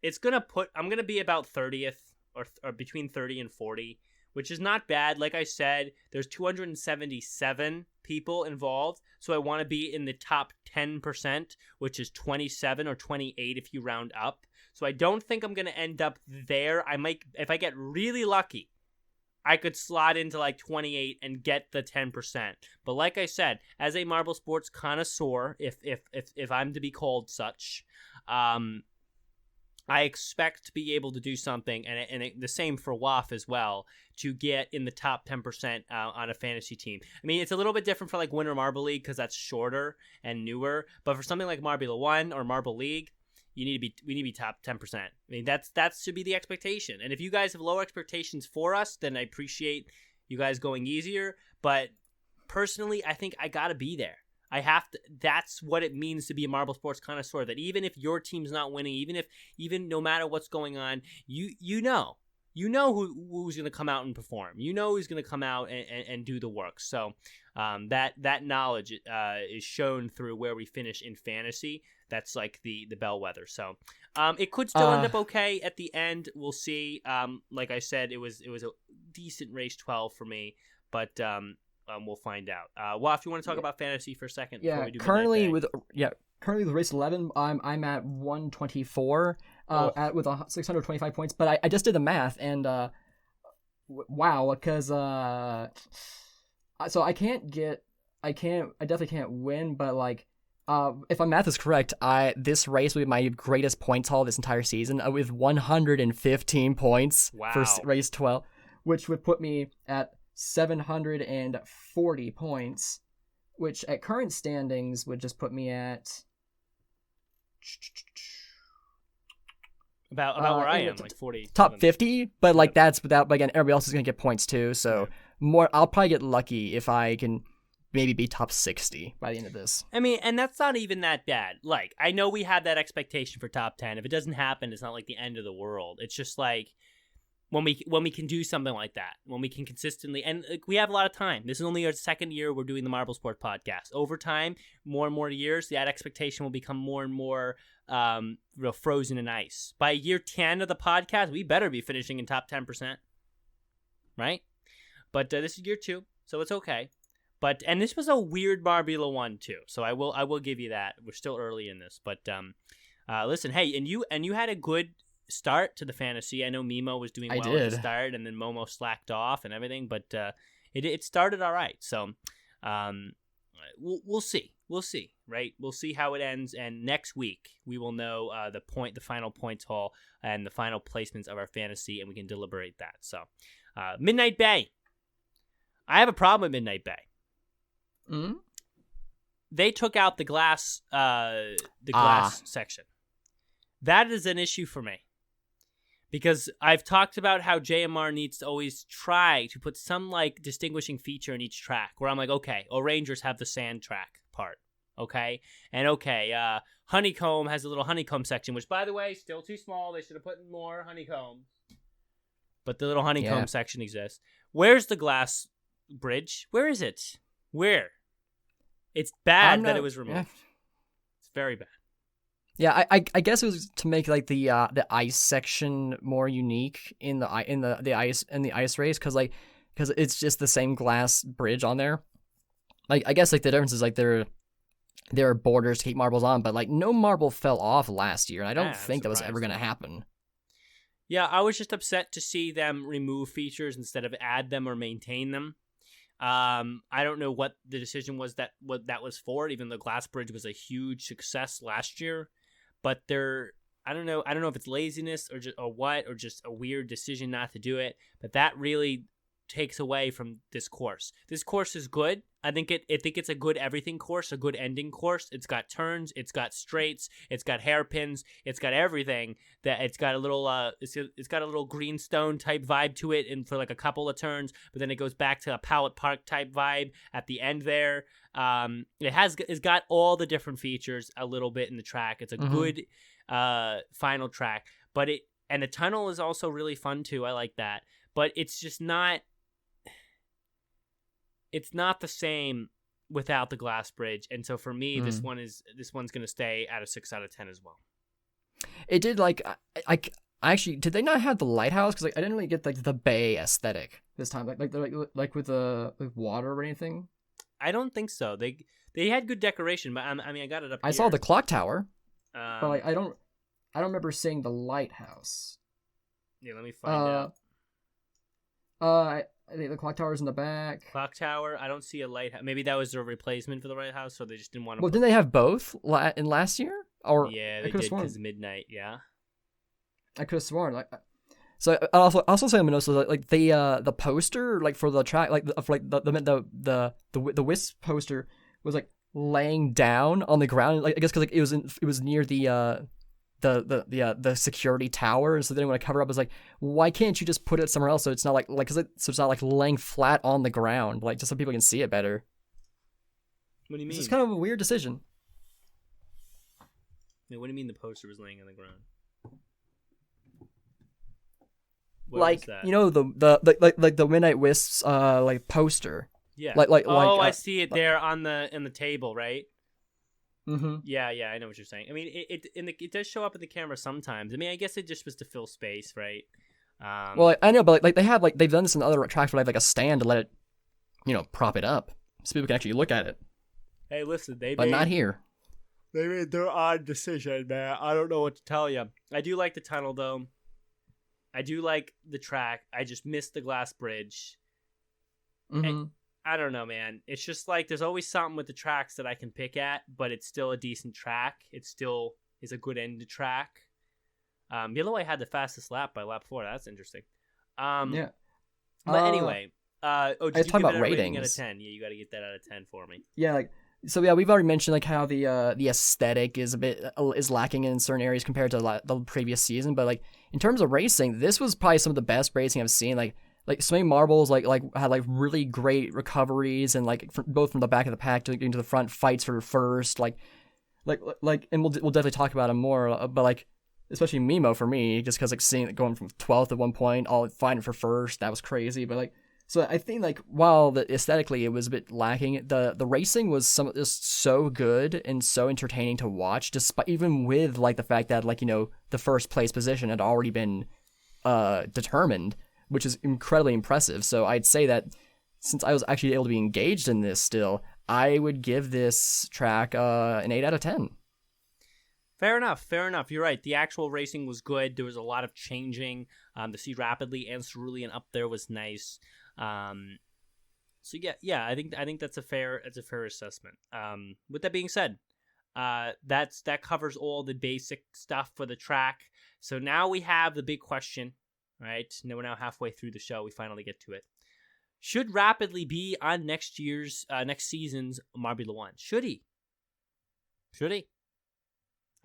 I'm going to be about 30th or between 30 and 40, which is not bad. Like I said, there's 277 people involved, so I want to be in the top 10%, which is 27 or 28 if you round up. So I don't think I'm going to end up there. I might, if I get really lucky, I could slot into like 28 and get the 10%. But like I said, as a marble sports connoisseur, if I'm to be called such, I expect to be able to do something, and the same for Wof as well, to get in the top 10% on a fantasy team. I mean, it's a little bit different for like Winter Marble League because that's shorter and newer. But for something like Marbula 1 or Marble League, we need to be top 10%. I mean, that should be the expectation. And if you guys have lower expectations for us, then I appreciate you guys going easier. But personally, I think I gotta be there. I have to. That's what it means to be a marble sports connoisseur. That even if your team's not winning, even no matter what's going on, you know who's going to come out and perform. You know who's going to come out and do the work. So that knowledge is shown through where we finish in fantasy. That's like the bellwether. So it could still end up okay at the end. We'll see. Like I said, it was a decent race 12 for me, but. We'll find out. Wof, you want to talk about fantasy for a second? Yeah, before we do currently with race 11, I'm at 124 with 625 points. But I just did the math, and wow, because so I definitely can't win, but like if my math is correct, this race will be my greatest points haul this entire season with 115 points for race 12, which would put me at 740 points, which at current standings would just put me at about where I am, like 40 top 50. But like that's without. But again, everybody else is gonna get points too. So I'll probably get lucky if I can maybe be top 60 by the end of this. I mean, and that's not even that bad. Like, I know we have that expectation for top 10. If it doesn't happen, it's not like the end of the world. It's just like. When we can do something like that, when we can consistently, and we have a lot of time. This is only our second year we're doing the Marble Sport Podcast. Over time, more and more years, that expectation will become more and more frozen in ice. By year 10 of the podcast, we better be finishing in top 10%, right? But this is year 2, so it's okay. And this was a weird Marbula 1 too, so I will give you that. We're still early in this, but listen, hey, and you had a good start to the fantasy. I know Mimo was doing well at the start, and then Momo slacked off and everything, but it started all right. So we'll see, right? We'll see how it ends, and next week we will know the final points haul and the final placements of our fantasy, and we can deliberate that. So Midnight Bay, I have a problem with Midnight Bay. Mm-hmm. They took out the glass section. That is an issue for me. Because I've talked about how JMR needs to always try to put some like distinguishing feature in each track where I'm like, okay, Rangers have the sand track part, okay? And okay, Honeycomb has a little honeycomb section, which by the way, still too small. They should have put in more honeycomb. But the little honeycomb section exists. Where's the glass bridge? Where is it? Where? It's bad that it was removed. It's very bad. Yeah, I guess it was to make like the ice section more unique in the ice race because it's just the same glass bridge on there. Like I guess like the difference is like there are borders to keep marbles on, but like no marble fell off last year, and I don't think that was ever gonna happen. Yeah, I was just upset to see them remove features instead of add them or maintain them. I don't know what the decision was what that was for. Even the glass bridge was a huge success last year. But I don't know if it's laziness or just a weird decision not to do it. But that really takes away from this course. This course is good. I think it's a good everything course, a good ending course. It's got turns, it's got straights, it's got hairpins, it's got everything. That it's got a little it's got a little greenstone type vibe to it, and for like a couple of turns, but then it goes back to a Pallet Park type vibe at the end there. It's got all the different features a little bit in the track. It's a good final track, but and the tunnel is also really fun too. I like that, but it's just not. It's not the same without the glass bridge, and so for me, this one's going to stay at a 6 out of 10 as well. It did I actually did they not have the lighthouse? Because I didn't really get the bay aesthetic this time, like with the water or anything. I don't think so. They had good decoration, but I got it up. I saw the clock tower, but I don't remember seeing the lighthouse. Yeah, let me find out. I think the clock tower's in the back. Clock tower. I don't see a lighthouse. Maybe that was a replacement for the lighthouse, so they just didn't want to. Well, didn't they have both in last year? Or yeah, they did because midnight. Yeah, I could have sworn. So I also say I'm gonna notice the poster for the track the Wisp poster was laying down on the ground. I guess because it was near the security tower, and so then when I cover up, it's why can't you just put it somewhere else so it's not so it's not laying flat on the ground, just so people can see it better. What do you mean? It's kind of a weird decision. Yeah, what do you mean the poster was laying on the ground? The Midnight Wisps poster. Yeah. I see it there on the table, right? Mm-hmm. Yeah, I know what you're saying. I mean, it does show up in the camera sometimes. I mean, I guess it just was to fill space, right? Well, I know, but they've done this in other tracks where they have a stand to let it, prop it up so people can actually look at it. Hey, listen, but not here. They made their odd decision, man. I don't know what to tell you. I do like the tunnel, though. I do like the track. I just missed the glass bridge. Mm-hmm. I don't know, man. It's just there's always something with the tracks that I can pick at, but it's still a decent track. It still is a good end to track. Yellow had the fastest lap by lap 4. That's interesting. Yeah. But anyway, did you give about it a rating ratings. out of 10? Yeah, you got to get that out of 10 for me. Yeah, we've already mentioned how the aesthetic is is lacking in certain areas compared to the previous season, but in terms of racing, this was probably some of the best racing I've seen. So many marbles had really great recoveries, and both from the back of the pack to getting to the front, fights for first, and we'll definitely talk about it more, but especially Mimo for me, just because seeing it going from 12th at one point, all fighting for first, that was crazy. But so I think while aesthetically it was a bit lacking, the racing was just so good and so entertaining to watch, despite even with the fact that the first place position had already been determined, which is incredibly impressive. So I'd say that since I was actually able to be engaged in this still, I would give this track an 8 out of 10. Fair enough. You're right. The actual racing was good. There was a lot of changing. To see Rapidly and Cerulean up there was nice. So yeah, I think that's a fair assessment. With that being said, that covers all the basic stuff for the track. So now we have the big question. Right, now we're halfway through the show. We finally get to it. Should Rapidly be on next season's Marbula 1? Should he?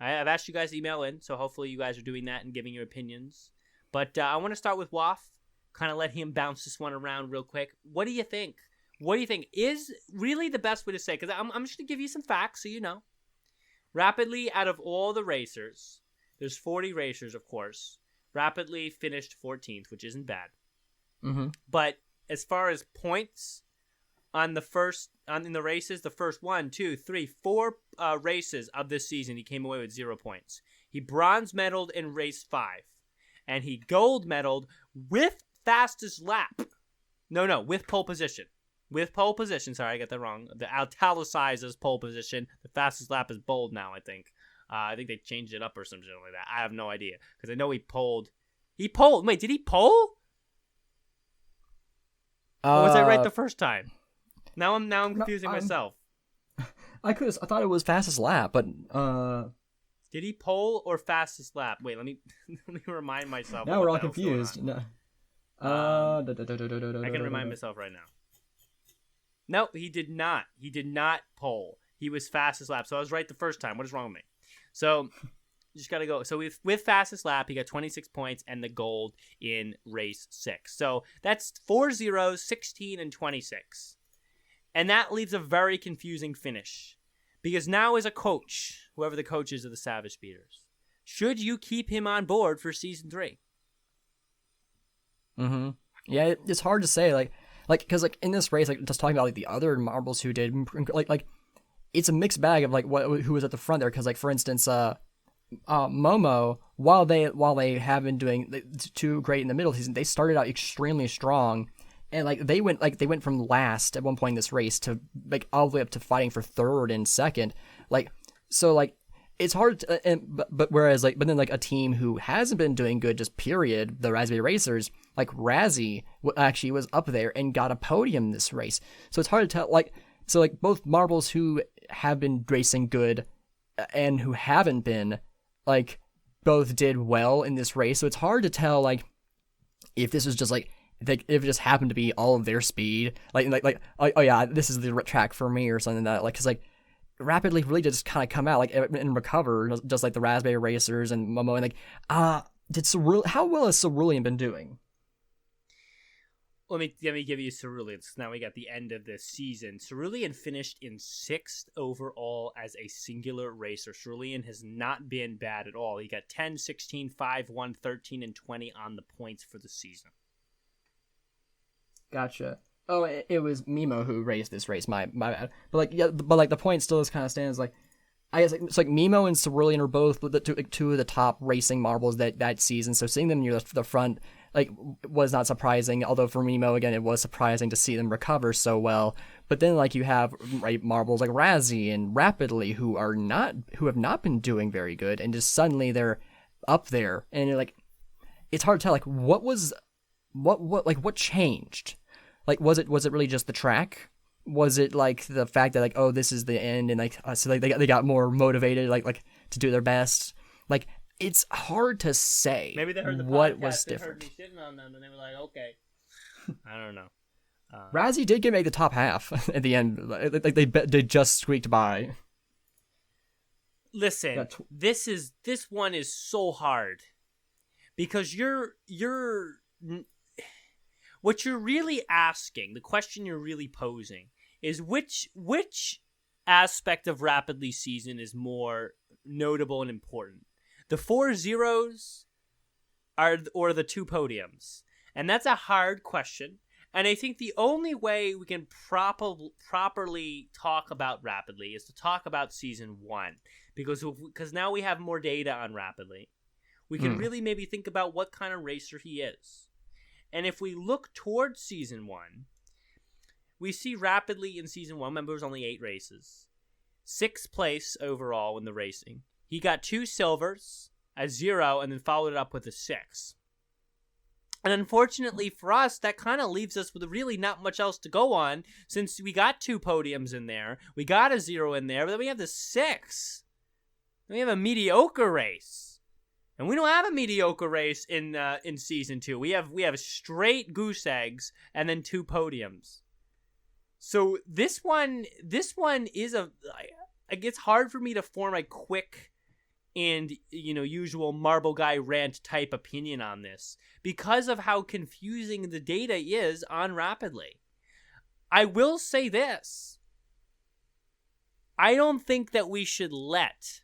I've asked you guys to email in, so hopefully you guys are doing that and giving your opinions. But I want to start with Wof. Kind of let him bounce this one around real quick. What do you think? Is really the best way to say? Because I'm just gonna give you some facts so you know. Rapidly, out of all the racers, there's 40 racers, of course. Rapidly finished 14th, which isn't bad. Mm-hmm. But as far as points in the races, the first 1, 2, 3, 4 races of this season, he came away with 0 points. He bronze medaled in race 5, and he gold medaled with fastest lap. No, with pole position. With pole position. Sorry, I got that wrong. The italicizes pole position. The fastest lap is bold now, I think. I think they changed it up or something like that. I have no idea. Because I know he polled. Wait, did he poll? Or was I right the first time? Now I'm confusing myself. I thought it was fastest lap, but did he poll or fastest lap? Wait, let me remind myself. Now we're all confused. No. I can remind myself right now. No, he did not. He did not pole. He was fastest lap. So I was right the first time. What is wrong with me? So you just got to go. So with fastest lap, he got 26 points and the gold in race 6. So that's 4 zeros, 16, and 26. And that leaves a very confusing finish. Because now as a coach, whoever the coach is of the Savage Speeders, should you keep him on board for season 3? Mm-hmm. Yeah, it's hard to say. Because in this race, just talking about the other marbles who did, it's a mixed bag of who was at the front there. Because for instance, Momo, while they have been doing too great in the middle season, they started out extremely strong, and they went from last at one point in this race to all the way up to fighting for third and second. It's hard to, but then a team who hasn't been doing good, just period, the Raspberry Racers, Razzie actually was up there and got a podium this race. So it's hard to tell, both marbles who have been racing good and who haven't been, both did well in this race. So it's hard to tell, if this was just if it just happened to be all of their speed, oh yeah, this is the track for me or something like that, because Rapidly really just kind of come out and recover, just like the Raspberry Racers and Momo, and how well has Cerulean been doing? Let me give you Cerulean. So now we got the end of this season. Cerulean finished in 6th overall as a singular racer. Cerulean has not been bad at all. He got 10, 16, 5, 1, 13, and 20 on the points for the season. Gotcha. Oh, it was Mimo who raced this race. My bad. But the point still kind of stands. I guess it's Mimo and Cerulean are both two of the top racing marbles that season. So seeing them near the front was not surprising. Although for Mimo again, it was surprising to see them recover so well. But then you have marbles like Razzie and Rapidly who have not been doing very good, and just suddenly they're up there, and you're it's hard to tell what changed. Was it really just the track? Was it the fact that oh, this is the end, and so they got more motivated to do their best? It's hard to say. Maybe they heard the what podcast, was they different. heard me shitting on them, and they were like, okay. I don't know. Razzie did make the top half at the end. They just squeaked by. Listen, this one is so hard because what you're really asking, the question you're really posing, is which aspect of Rapidly season is more notable and important? The 4 zeros or the 2 podiums? And that's a hard question. And I think the only way we can properly talk about Rapidly is to talk about season 1. Because now we have more data on Rapidly. We can really maybe think about what kind of racer he is. And if we look towards season 1, we see Rapidly in season 1. Remember, it was only 8 races. 6th place overall in the racing. He got 2 silvers, a 0, and then followed it up with a 6. And unfortunately for us, that kind of leaves us with really not much else to go on, since we got 2 podiums in there, we got a 0 in there, but then we have the 6. Then we have a mediocre race. And we don't have a mediocre race in season 2. We have straight goose eggs and then 2 podiums. So this one is it's hard for me to form a quick and usual marble guy rant type opinion on this because of how confusing the data is on Rapidly. I will say this. I don't think that we should let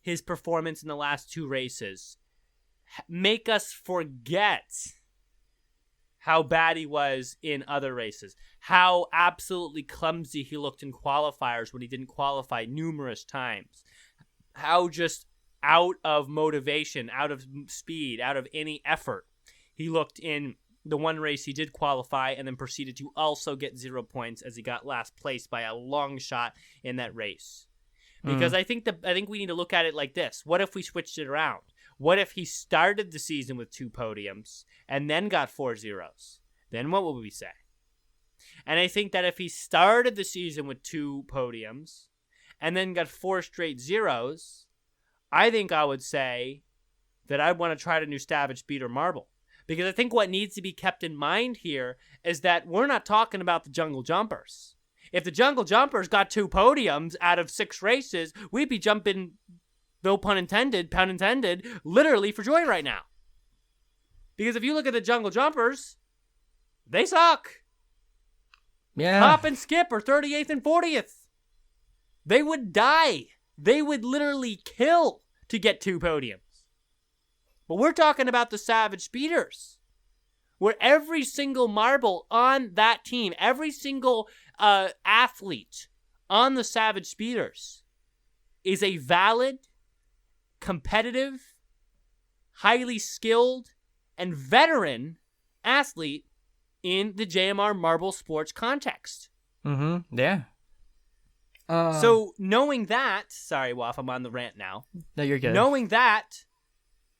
his performance in the last 2 races make us forget how bad he was in other races, how absolutely clumsy he looked in qualifiers when he didn't qualify numerous times, how just out of motivation, out of speed, out of any effort he looked in the one race he did qualify, and then proceeded to also get 0 points as he got last place by a long shot in that race. Because I think we need to look at it like this. What if we switched it around? What if he started the season with 2 podiums and then got 4 zeros? Then what would we say? And I think that if he started the season with 2 podiums and then got 4 straight zeros, I think I would say that I'd want to try the new Savage Speeder marble. Because I think what needs to be kept in mind here is that we're not talking about the Jungle Jumpers. If the Jungle Jumpers got 2 podiums out of 6 races, we'd be jumping, no pun intended, literally for joy right now. Because if you look at the Jungle Jumpers, they suck. Yeah. Hop and Skip are 38th and 40th. They would die. They would literally kill to get 2 podiums. But we're talking about the Savage Speeders, where every single marble on that team, every single athlete on the Savage Speeders is a valid, competitive, highly skilled, and veteran athlete in the JMR Marble Sports context. Yeah. So knowing that, sorry, Wof, I'm on the rant now. No, you're good. Knowing that,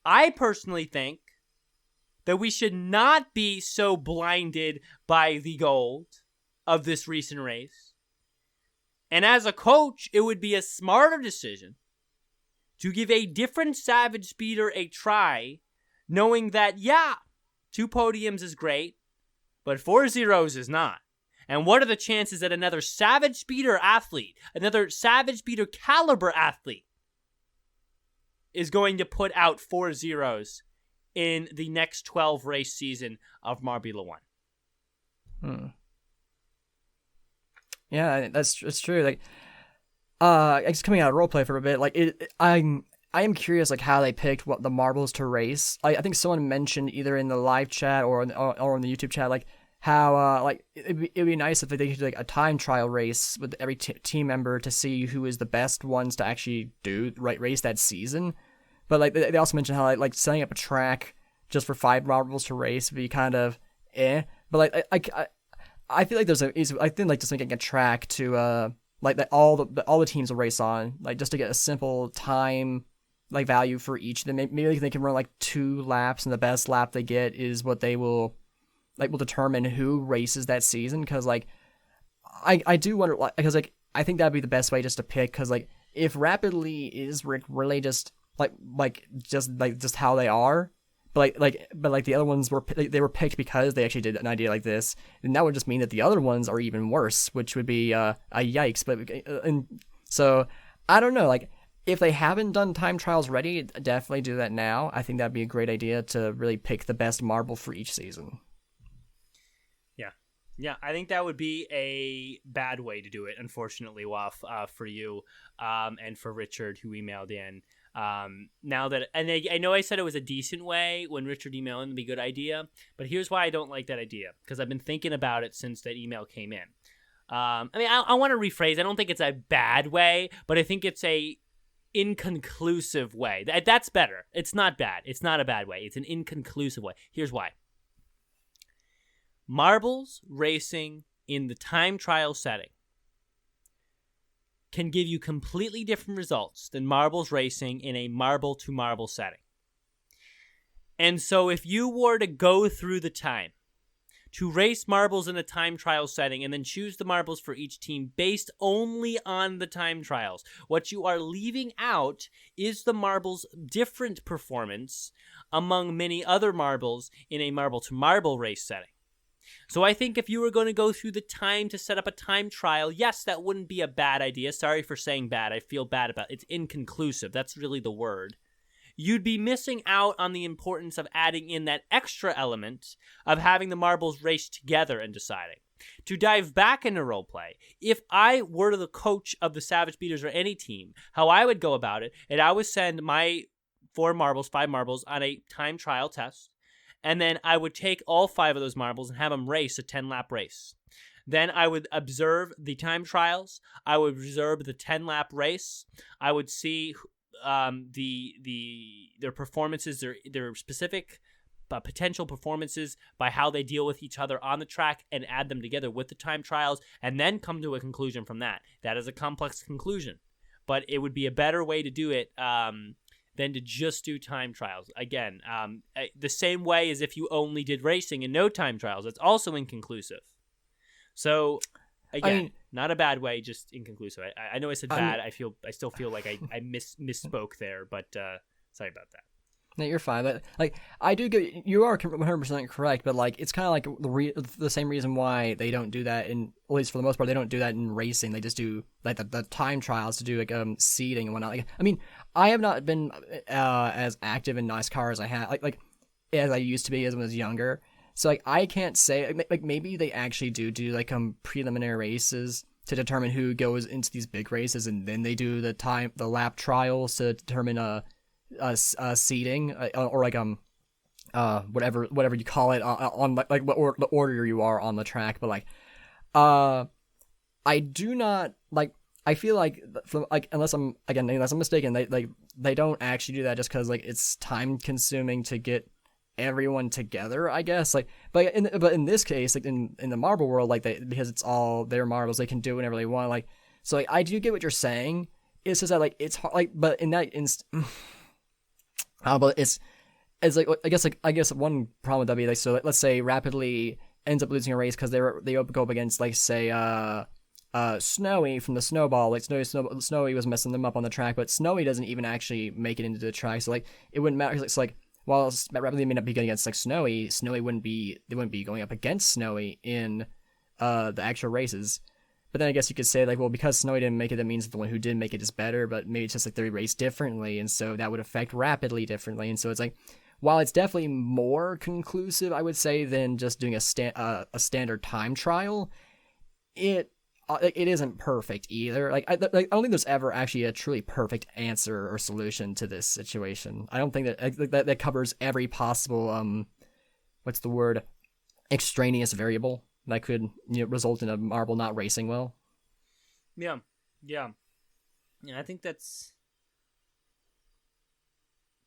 I personally think that we should not be so blinded by the gold of this recent race. And as a coach, it would be a smarter decision to give a different Savage Speeder a try, knowing that, yeah, 2 podiums is great, but 4 zeros is not. And what are the chances that another Savage Speeder athlete, another Savage Speeder caliber athlete, is going to put out 4 zeros in the next 12 race season of Marbula 1? Yeah, that's true. Like, just coming out of roleplay for a bit, like I am curious, like how they picked what the marbles to race. I think someone mentioned either in the live chat or in the YouTube chat, like how like it'd be nice if they did like a time trial race with every team member to see who is the best ones to actually do race that season. But like they also mentioned how like setting up a track just for 5 marbles to race would be kind of eh. But like I feel like I think like just making a track to like that all the teams will race on, like just to get a simple time like value for each of them. Maybe they can run like 2 laps, and the best lap they get is what they will determine who races that season. Because like I do wonder, because like I think that'd be the best way just to pick, because like if Rapidly is really just just how they are, but the other ones were picked because they actually did an idea like this, and that would just mean that the other ones are even worse, which would be a yikes. And so I don't know, like if they haven't done time trials ready, definitely do that now. I think that'd be a great idea to really pick the best marble for each season. Yeah, I think that would be a bad way to do it, unfortunately, Wof, for you and for Richard, who emailed in. Now that, and I know I said it was a decent way when Richard emailed in, to be a good idea, but here's why I don't like that idea, because I've been thinking about it since that email came in. I want to rephrase. I don't think it's a bad way, but I think it's a inconclusive way. That's better. It's not bad. It's not a bad way. It's an inconclusive way. Here's why. Marbles racing in the time trial setting can give you completely different results than marbles racing in a marble to marble setting. And so if you were to go through the time to race marbles in a time trial setting and then choose the marbles for each team based only on the time trials, what you are leaving out is the marbles' different performance among many other marbles in a marble to marble race setting. So I think if you were going to go through the time to set up a time trial, yes, that wouldn't be a bad idea. Sorry for saying bad. I feel bad about it. It's inconclusive. That's really the word. You'd be missing out on the importance of adding in that extra element of having the marbles race together and deciding. To dive back into roleplay, if I were the coach of the Savage Beaters or any team, how I would go about it, and I would send my 5 marbles on a time trial test. And then I would take all 5 of those marbles and have them race a 10-lap race. Then I would observe the time trials. I would observe the 10-lap race. I would see their performances, their specific potential performances by how they deal with each other on the track, and add them together with the time trials, and then come to a conclusion from that. That is a complex conclusion, but it would be a better way to do it than to just do time trials. Again, the same way as if you only did racing and no time trials. It's also inconclusive. So, again, not a bad way, just inconclusive. I know I said bad. I still feel like I misspoke there, but sorry about that. No, you're fine, but like I do get you are 100% correct, but like it's kind of like the same reason why they don't do that in, at least for the most part, they don't do that in racing. They just do like the time trials to do like seeding and whatnot. Like I mean, I have not been as active in NASCAR as I had like as I used to be as when I was younger. So like I can't say like maybe they actually do like preliminary races to determine who goes into these big races, and then they do the lap trials to determine seating or like whatever you call it on like what the order you are on the track. But like I do not like, I feel like from like unless I'm mistaken, they don't actually do that just because like it's time consuming to get everyone together, I guess. Like but in this case, like in the marble world, like because it's all their marbles, they can do whatever they want. Like so like I do get what you're saying. It's just that like it's hard, like but in that but it's like I guess one problem with that be like, so let's say Rapidly ends up losing a race because they go up against like say Snowy from the Snowball. Like Snowy was messing them up on the track, but Snowy doesn't even actually make it into the track, so like it wouldn't matter. So like while Rapidly may not be going against like Snowy wouldn't be going up against Snowy in the actual races. But then I guess you could say, like, well, because Snowy didn't make it, that means that the one who did make it is better, but maybe it's just, like, they race differently, and so that would affect Rapidly differently. And so it's, like, while it's definitely more conclusive, I would say, than just doing a standard time trial, it isn't perfect either. Like, I don't think there's ever actually a truly perfect answer or solution to this situation. I don't think that covers every possible, what's the word, extraneous variable that could result in a marble not racing well. Yeah. I think that's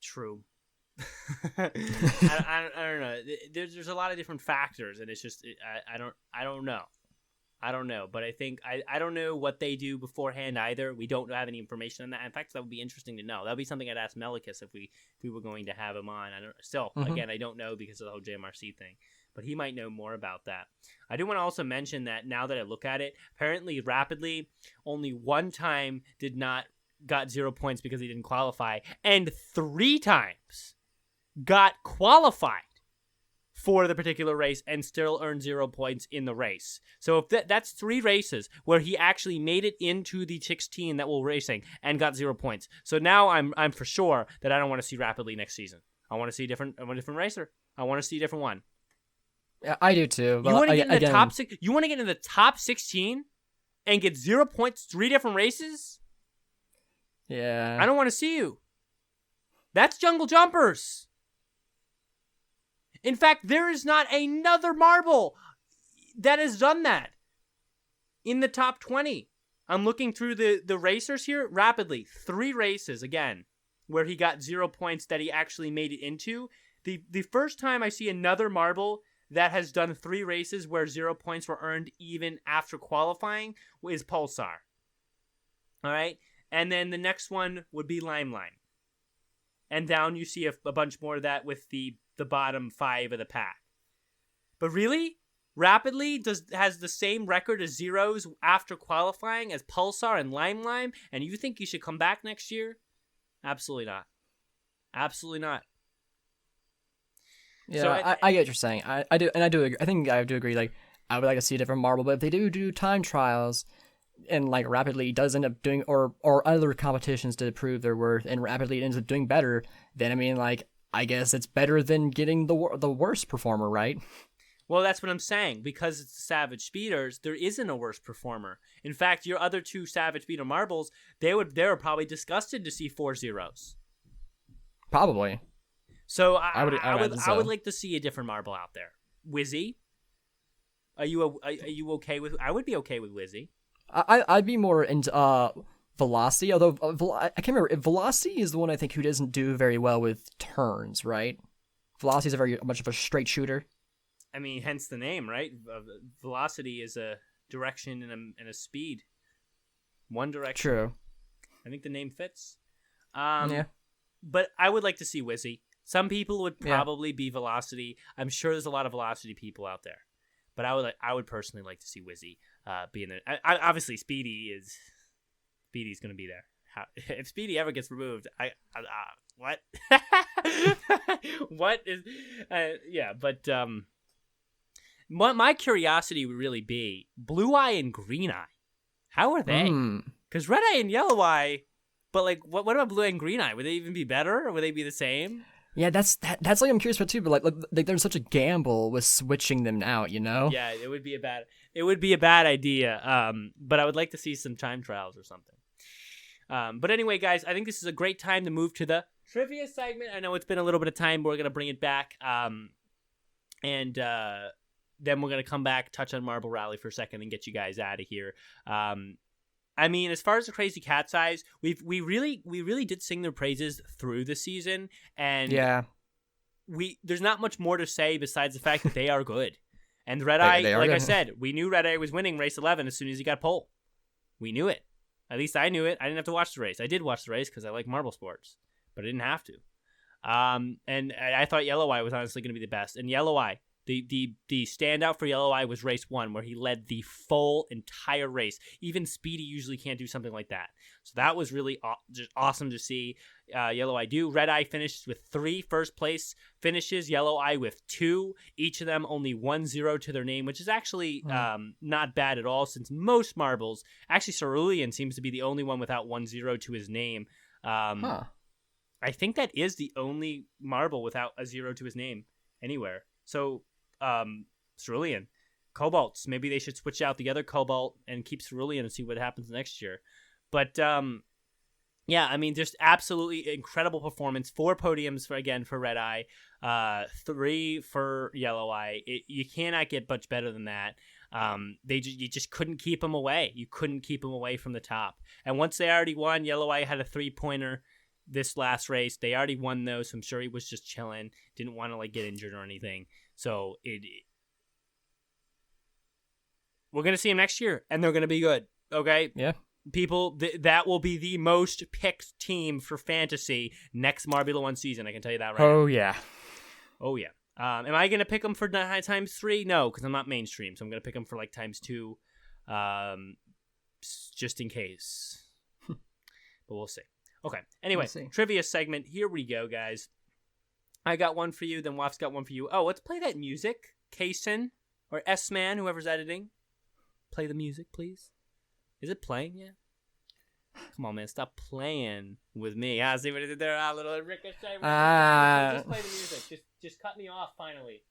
true. I don't know. There's a lot of different factors, and it's just I don't know. But I think I don't know what they do beforehand either. We don't have any information on that. In fact, that would be interesting to know. That would be something I'd ask Melicus if we were going to have him on. Again, I don't know because of the whole JMRC thing. But he might know more about that. I do want to also mention that now that I look at it, apparently Rapidly only one time got 0 points because he didn't qualify, and 3 times got qualified for the particular race and still earned 0 points in the race. So if that's 3 races where he actually made it into the 16 that we're racing and got 0 points. So now I'm for sure that I don't want to see Rapidly next season. I want to see a different racer. I want to see a different one. Yeah, I do too. You want to get in the top 6? You want to get in the top 16 and get 0 points 3 different races? Yeah. I don't want to see you. That's Jungle Jumpers. In fact, there is not another marble that has done that in the top 20. I'm looking through the racers here rapidly. 3 races again where he got 0 points that he actually made it into. The first time I see another marble that has done 3 races where 0 points were earned even after qualifying is Pulsar. All right? And then the next one would be Limelight. And down you see a bunch more of that with the bottom 5 of the pack. But really? Rapidly has the same record as zeros after qualifying as Pulsar and Limelight, and you think he should come back next year? Absolutely not. Absolutely not. Yeah, So I get what you're saying. I do agree. I think I do agree. Like, I would like to see a different marble, but if they do time trials, and like Rapidly does end up doing, or other competitions to prove their worth, and Rapidly ends up doing better, then I mean, like, I guess it's better than getting the worst performer, right? Well, that's what I'm saying. Because it's the Savage Speeders, there isn't a worse performer. In fact, your other 2 Savage Speeder marbles, they were probably disgusted to see 4 zeros. Probably. So I would like to see a different marble out there. Wizzy, are you okay with? I would be okay with Wizzy. I'd be more into Velocity, although I can't remember. Velocity is the one I think who doesn't do very well with turns, right? Velocity is very much of a straight shooter. I mean, hence the name, right? Velocity is a direction and a speed. One direction. True. I think the name fits. Yeah. But I would like to see Wizzy. Some people would probably be Velocity. I'm sure there's a lot of Velocity people out there, but I would personally like to see Wizzy be in there. Obviously, Speedy's going to be there. if Speedy ever gets removed, what? What is? Yeah, but what my curiosity would really be Blue Eye and Green Eye. How are they? Because Red Eye and Yellow Eye, but like, what about Blue Eye and Green Eye? Would they even be better, or would they be the same? Yeah, that's like I'm curious about too. But like there's such a gamble with switching them out, you know? Yeah, it would be a bad idea. But I would like to see some time trials or something. But anyway, guys, I think this is a great time to move to the trivia segment. I know it's been a little bit of time, but we're gonna bring it back. And then we're gonna come back, touch on Marble Rally for a second, and get you guys out of here. I mean, as far as the Crazy Cat's Eyes, we really did sing their praises through the season, and yeah, there's not much more to say besides the fact that they are good. And Red Eye, like good. I said, we knew Red Eye was winning race 11 as soon as he got pole. We knew it. At least I knew it. I didn't have to watch the race. I did watch the race because I like marble sports, but I didn't have to. And I thought Yellow Eye was honestly going to be the best. And Yellow Eye, the standout for Yellow Eye was race 1, where he led the full entire race. Even Speedy usually can't do something like that. So that was really just awesome to see Yellow Eye do. Red Eye finished with 3 first place finishes. Yellow Eye with 2. Each of them only 1-0 to their name, which is actually not bad at all, since most marbles, actually Cerulean seems to be the only one without 1-0 to his name. I think that is the only marble without a 0 to his name anywhere. So Cerulean. Cobalts, maybe they should switch out the other Cobalt and keep Cerulean and see what happens next year. But yeah, I mean, just absolutely incredible performance. 4 podiums for Red Eye, 3 for Yellow Eye. You cannot get much better than that. You just couldn't keep him away. You couldn't keep him away from the top. And once they already won, Yellow Eye had a 3-pointer this last race. They already won those, so I'm sure he was just chilling. Didn't want to like get injured or anything. So we're gonna see him next year, and they're gonna be good. Okay. Yeah. People, that will be the most picked team for fantasy next Marbula 1 season. I can tell you that right Oh, now. yeah. Oh, yeah. Am I going to pick them for times 3? No, because I'm not mainstream. So I'm going to pick them for like times 2, just in case. But we'll see. Okay. Anyway, trivia segment. Here we go, guys. I got one for you, then Waf's got one for you. Oh, let's play that music. Kaysen or S-Man, whoever's editing. Play the music, please. Is it playing yet? Come on, man. Stop playing with me. See what I did there? A little ricochet. Just play the music. Just cut me off, finally.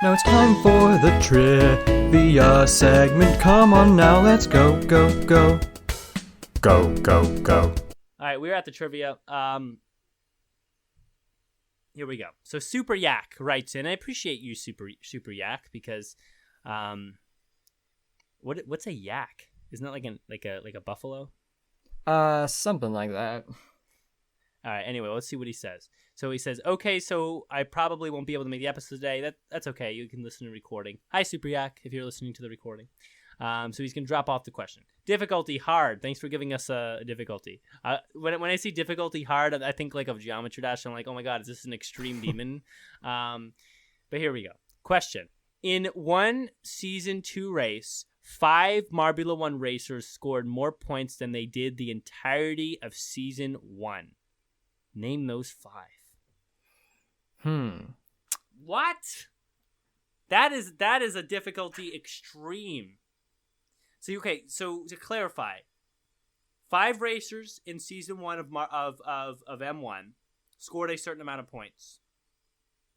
Now it's time for the trivia segment. Come on now, let's go, go, go. Go, go, go. All right, we're at the trivia. Here we go. So Super Yak writes in. I appreciate you, Super Yak, because what's a yak? Isn't that like a buffalo? Something like that. All right. Anyway, let's see what he says. So he says, "Okay, so I probably won't be able to make the episode today. That's okay. You can listen to the recording. Hi, Super Yak, if you're listening to the recording." So he's gonna drop off the question. Difficulty hard. Thanks for giving us a difficulty. When I see difficulty hard, I think like of Geometry Dash. I'm like, oh my god, is this an extreme demon? But here we go. Question: in one season 2 race, 5 Marbula 1 racers scored more points than they did the entirety of season 1. Name those 5. What? That is a difficulty extreme. So so to clarify, 5 racers in season 1 of M1 scored a certain amount of points.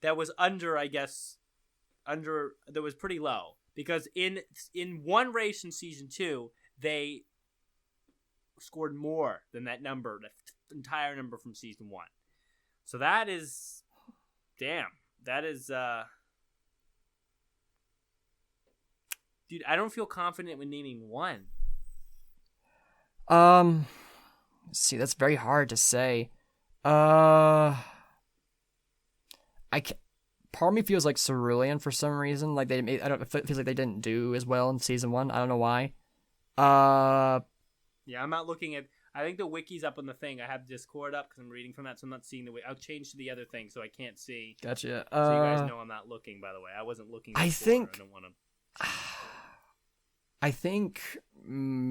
That was that was pretty low. Because in one race in season 2, they scored more than that number, the entire number from season 1. So that is, damn, that is, dude, I don't feel confident when naming 1. See, that's very hard to say. Part of me feels like Cerulean for some reason. Like it feels like they didn't do as well in season 1. I don't know why. Yeah, I'm not looking at. I think the wiki's up on the thing. I have Discord up because I'm reading from that, so I'm not seeing the wiki. I'll change to the other thing so I can't see. Gotcha. So you guys know I'm not looking. By the way, I wasn't looking. I think. I don't want to. I think Mo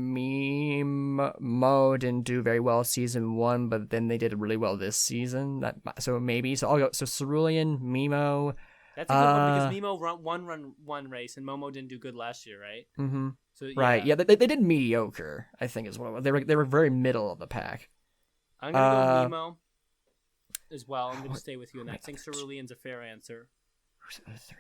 didn't do very well season 1, but then they did really well this season. So maybe. So I'll go. So Cerulean, Mimo. That's a good one because Mimo won one race and Momo didn't do good last year, right? Mm-hmm. So Right. Yeah. They did mediocre. I think is what it was. They were very middle of the pack. I'm gonna go Mimo as well. I'm gonna stay with you on that. I think Cerulean's a fair answer. Who's the 3?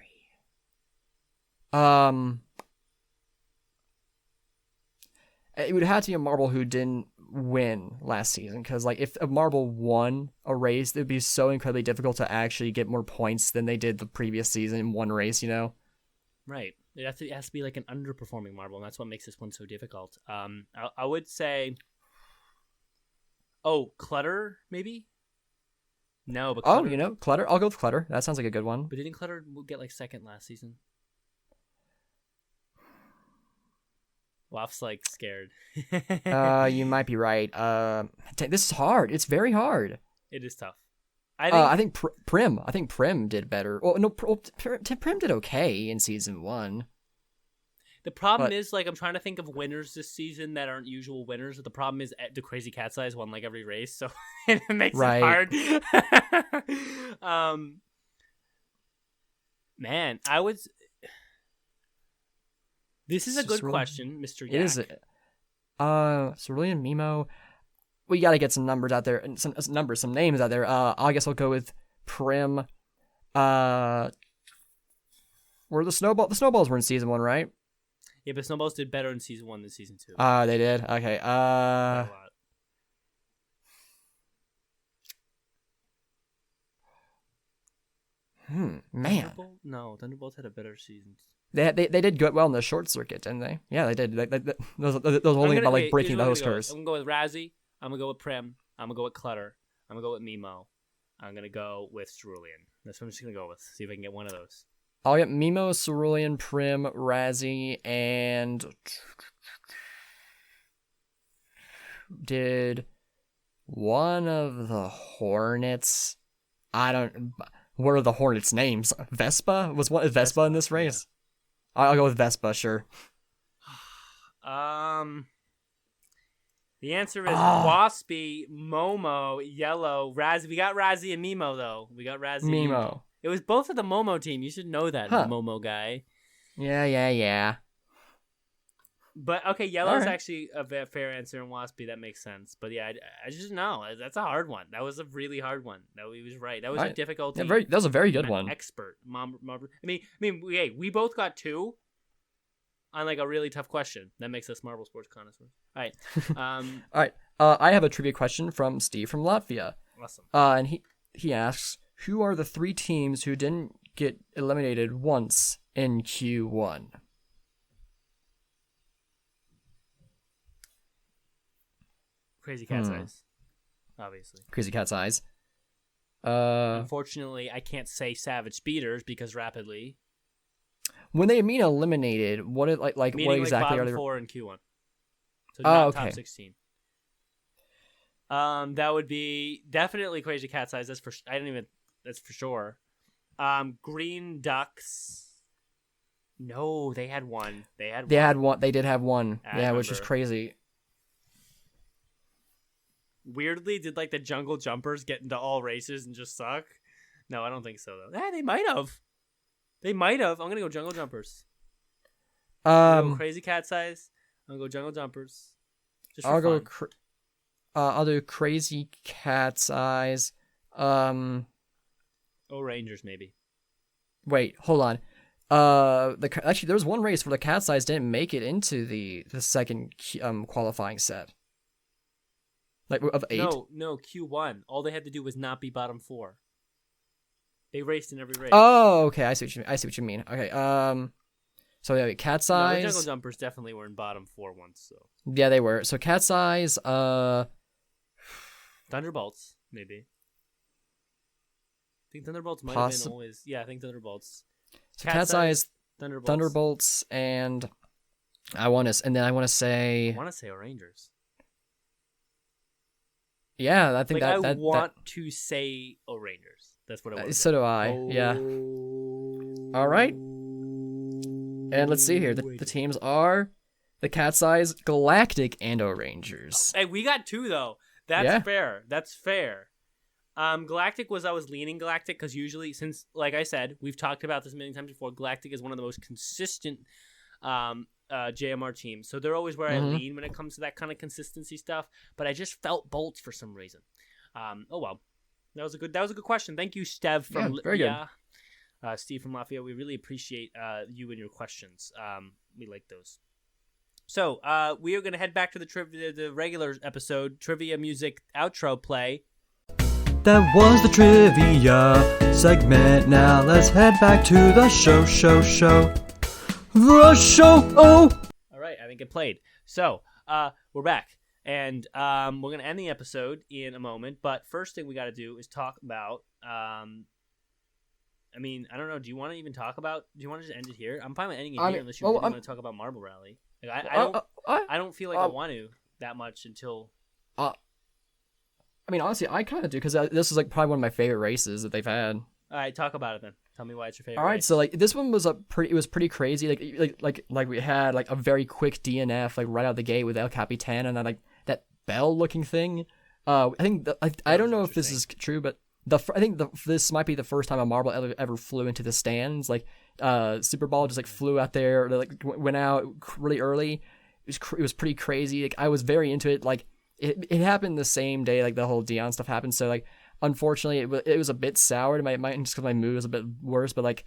It would have to be a Marble who didn't win last season, because like if a Marble won a race, it would be so incredibly difficult to actually get more points than they did the previous season in one race. Right. It has to be like an underperforming Marble, and that's what makes this one so difficult. I would say, Clutter maybe. No, but Clutter, Clutter. I'll go with Clutter. That sounds like a good one. But didn't Clutter get like second last season? Woff's like scared. You might be right. This is hard. It's very hard. It is tough. I think Prim. I think Prim did better. Well, no, Prim did okay in season 1. The problem is, like, I'm trying to think of winners this season that aren't usual winners. The problem is the Crazy Cat's Eyes won like every race, so it makes it hard. Man, This is a good question, Mr. Yak. It is. Cerulean, Mimo. We got to get some numbers out there and some names out there. I guess I'll go with Prim. Were the Snowballs were in season 1, right? Yeah, but Snowballs did better in season 1 than season 2. They did. Okay. Man. Thunderbolts had a better season. They did good well in the short circuit, didn't they? Yeah, they did. Those only about like breaking the host curse. I'm gonna go with Razzie. I'm gonna go with Prim. I'm gonna go with Clutter. I'm gonna go with Mimo. I'm gonna go with Cerulean. That's what I'm just gonna go with. See if I can get one of those. I'll get Mimo, Cerulean, Prim, Razzie, and did one of the Hornets. What are the Hornets' names? Vespa? Was Vespa in this race? Yeah. I'll go with Vespa, sure. The answer is Waspy, Momo, Yellow, Razzie. We got Razzie and Mimo, though. Mimo. It was both of the Momo team. You should know that, the Momo guy. Yeah. But, okay, Yellow's actually a fair answer, and Waspy, that makes sense. But, yeah, I just know. That's a hard one. That was a really hard one. No, he was right. That was a difficulty. Yeah, that was a very good one. Expert. We both got 2 on, like, a really tough question. That makes us Marble Sports connoisseurs. All right. All right. I have a trivia question from Steve from Latvia. Awesome. And he asks, who are the 3 teams who didn't get eliminated once in Q1? Crazy Cat's Eyes, obviously. Crazy Cat's Eyes. Unfortunately, I can't say Savage Speeders because rapidly. When they mean eliminated, what exactly are they? 4 in Q1. So not top 16. That would be definitely Crazy Cat's Eyes. That's for sure. Green Ducks. No, they had one. They did have one. Which is crazy. Weirdly, did like the Jungle Jumpers get into all races and just suck? No, I don't think so though. They might have. I'm gonna go Jungle Jumpers. Crazy Cat's Eyes. I'm gonna go Jungle Jumpers. I'll do Crazy Cat's Eyes. Rangers maybe. Wait, hold on. Actually, there was one race where the Cat's Eyes didn't make it into the second qualifying set. Like of 8? No, Q1. All they had to do was not be bottom 4. They raced in every race. Oh, okay. I see what you mean. Okay. So yeah, Cat's Eyes. The Jungle Jumpers definitely were in bottom 4 once. So yeah, they were. So Cat's Eyes. Thunderbolts maybe. I think Thunderbolts might have been always. Yeah, I think Thunderbolts. So Cat's Eyes, Thunderbolts, and I want to say Rangers. Yeah, I think I want to say Rangers. That's what I want. So do I. Yeah. All right. And let's see here. The teams are The Cat's Eyes, Galactic, and O-Rangers. Hey, we got 2 though. That's fair. That's fair. Galactic I was leaning Galactic because usually, since, like I said, we've talked about this a million times before, Galactic is one of the most consistent JMR teams. So they're always where I lean when it comes to that kind of consistency stuff. But I just felt Bolts for some reason. Oh well, that was a good question. Thank you, Stev from very good. Steve from Lafayette. We really appreciate you and your questions. We like those. So we are going to head back to the regular episode trivia music outro play. That was the trivia segment. Now let's head back to the show. The show. Oh. All right, I think it played. So we're back, and we're going to end the episode in a moment. But first thing we got to do is talk about. I mean, I don't know. Do you want to even talk about? Do you want to just end it here? I'm fine with ending it here unless you really want to talk about Marble Rally. Like, I don't feel like I want to that much until. I mean, honestly, I kind of do because this is like probably one of my favorite races that they've had. All right, talk about it then. Tell me why it's your favorite. All right, race. so like this one was pretty crazy. Like we had like a very quick DNF like right out the gate with El Capitan and then like that bell looking thing. I think I don't know if this is true, but this might be the first time a marble ever flew into the stands. Like Super Ball just like flew out there, like went out really early. It was pretty crazy. Like I was very into it. Like it happened the same day like the whole Dion stuff happened. So like unfortunately it was a bit sour. Just because my mood was a bit worse. But like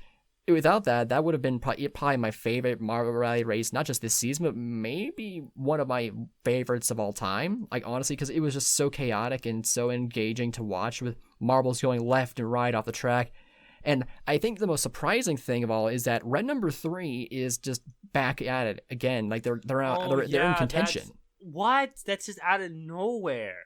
without that would have been probably my favorite Marble Rally race, not just this season, but maybe one of my favorites of all time. Like honestly, because it was just so chaotic and so engaging to watch with marbles going left and right off the track. And I think the most surprising thing of all is that red number 3 is just back at it again. Like they're in contention. That's just out of nowhere.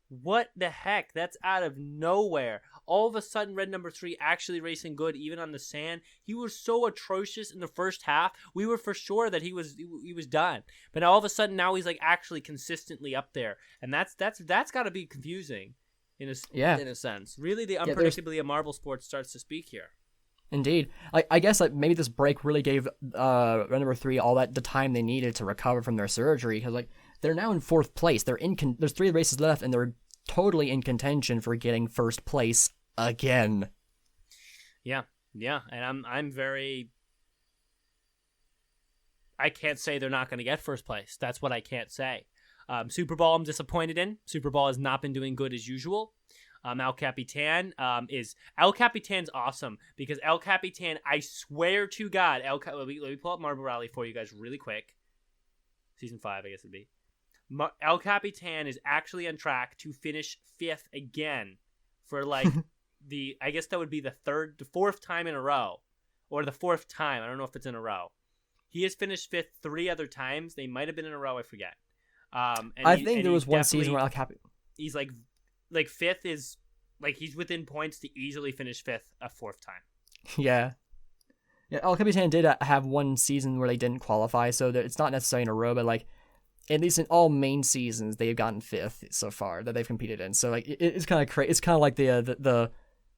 What the heck? That's out of nowhere. All of a sudden, red number 3 actually racing good, even on the sand. He was so atrocious in the first half. We were for sure that he was done. But all of a sudden, now he's like actually consistently up there, and that's got to be confusing, in a sense. Really, the unpredictability of marble sports starts to speak here. Indeed. I guess like maybe this break really gave red number 3 all the time they needed to recover from their surgery, because like they're now in 4th place. There's 3 races left, and they're totally in contention for getting first place again. Yeah, and I'm very. I can't say they're not going to get first place. That's what I can't say. Super Ball, I'm disappointed in. Super Ball has not been doing good as usual. El Capitan El Capitan's awesome because El Capitan, I swear to God, let me pull up Marble Rally for you guys really quick. Season 5, I guess it'd be. El Capitan is actually on track to finish 5th again for like I guess that would be the 4th time in a row, or the 4th time. I don't know if it's in a row. He has finished 5th 3 other times. They might have been in a row. I forget. I think there was one season where El Capitan. He's like 5th is like he's within points to easily finish 5th a 4th time. Yeah, El Capitan did have one season where they didn't qualify, so it's not necessarily in a row, but like at least in all main seasons they've gotten 5th so far that they've competed in. So like it's kind of crazy. It's kind of like the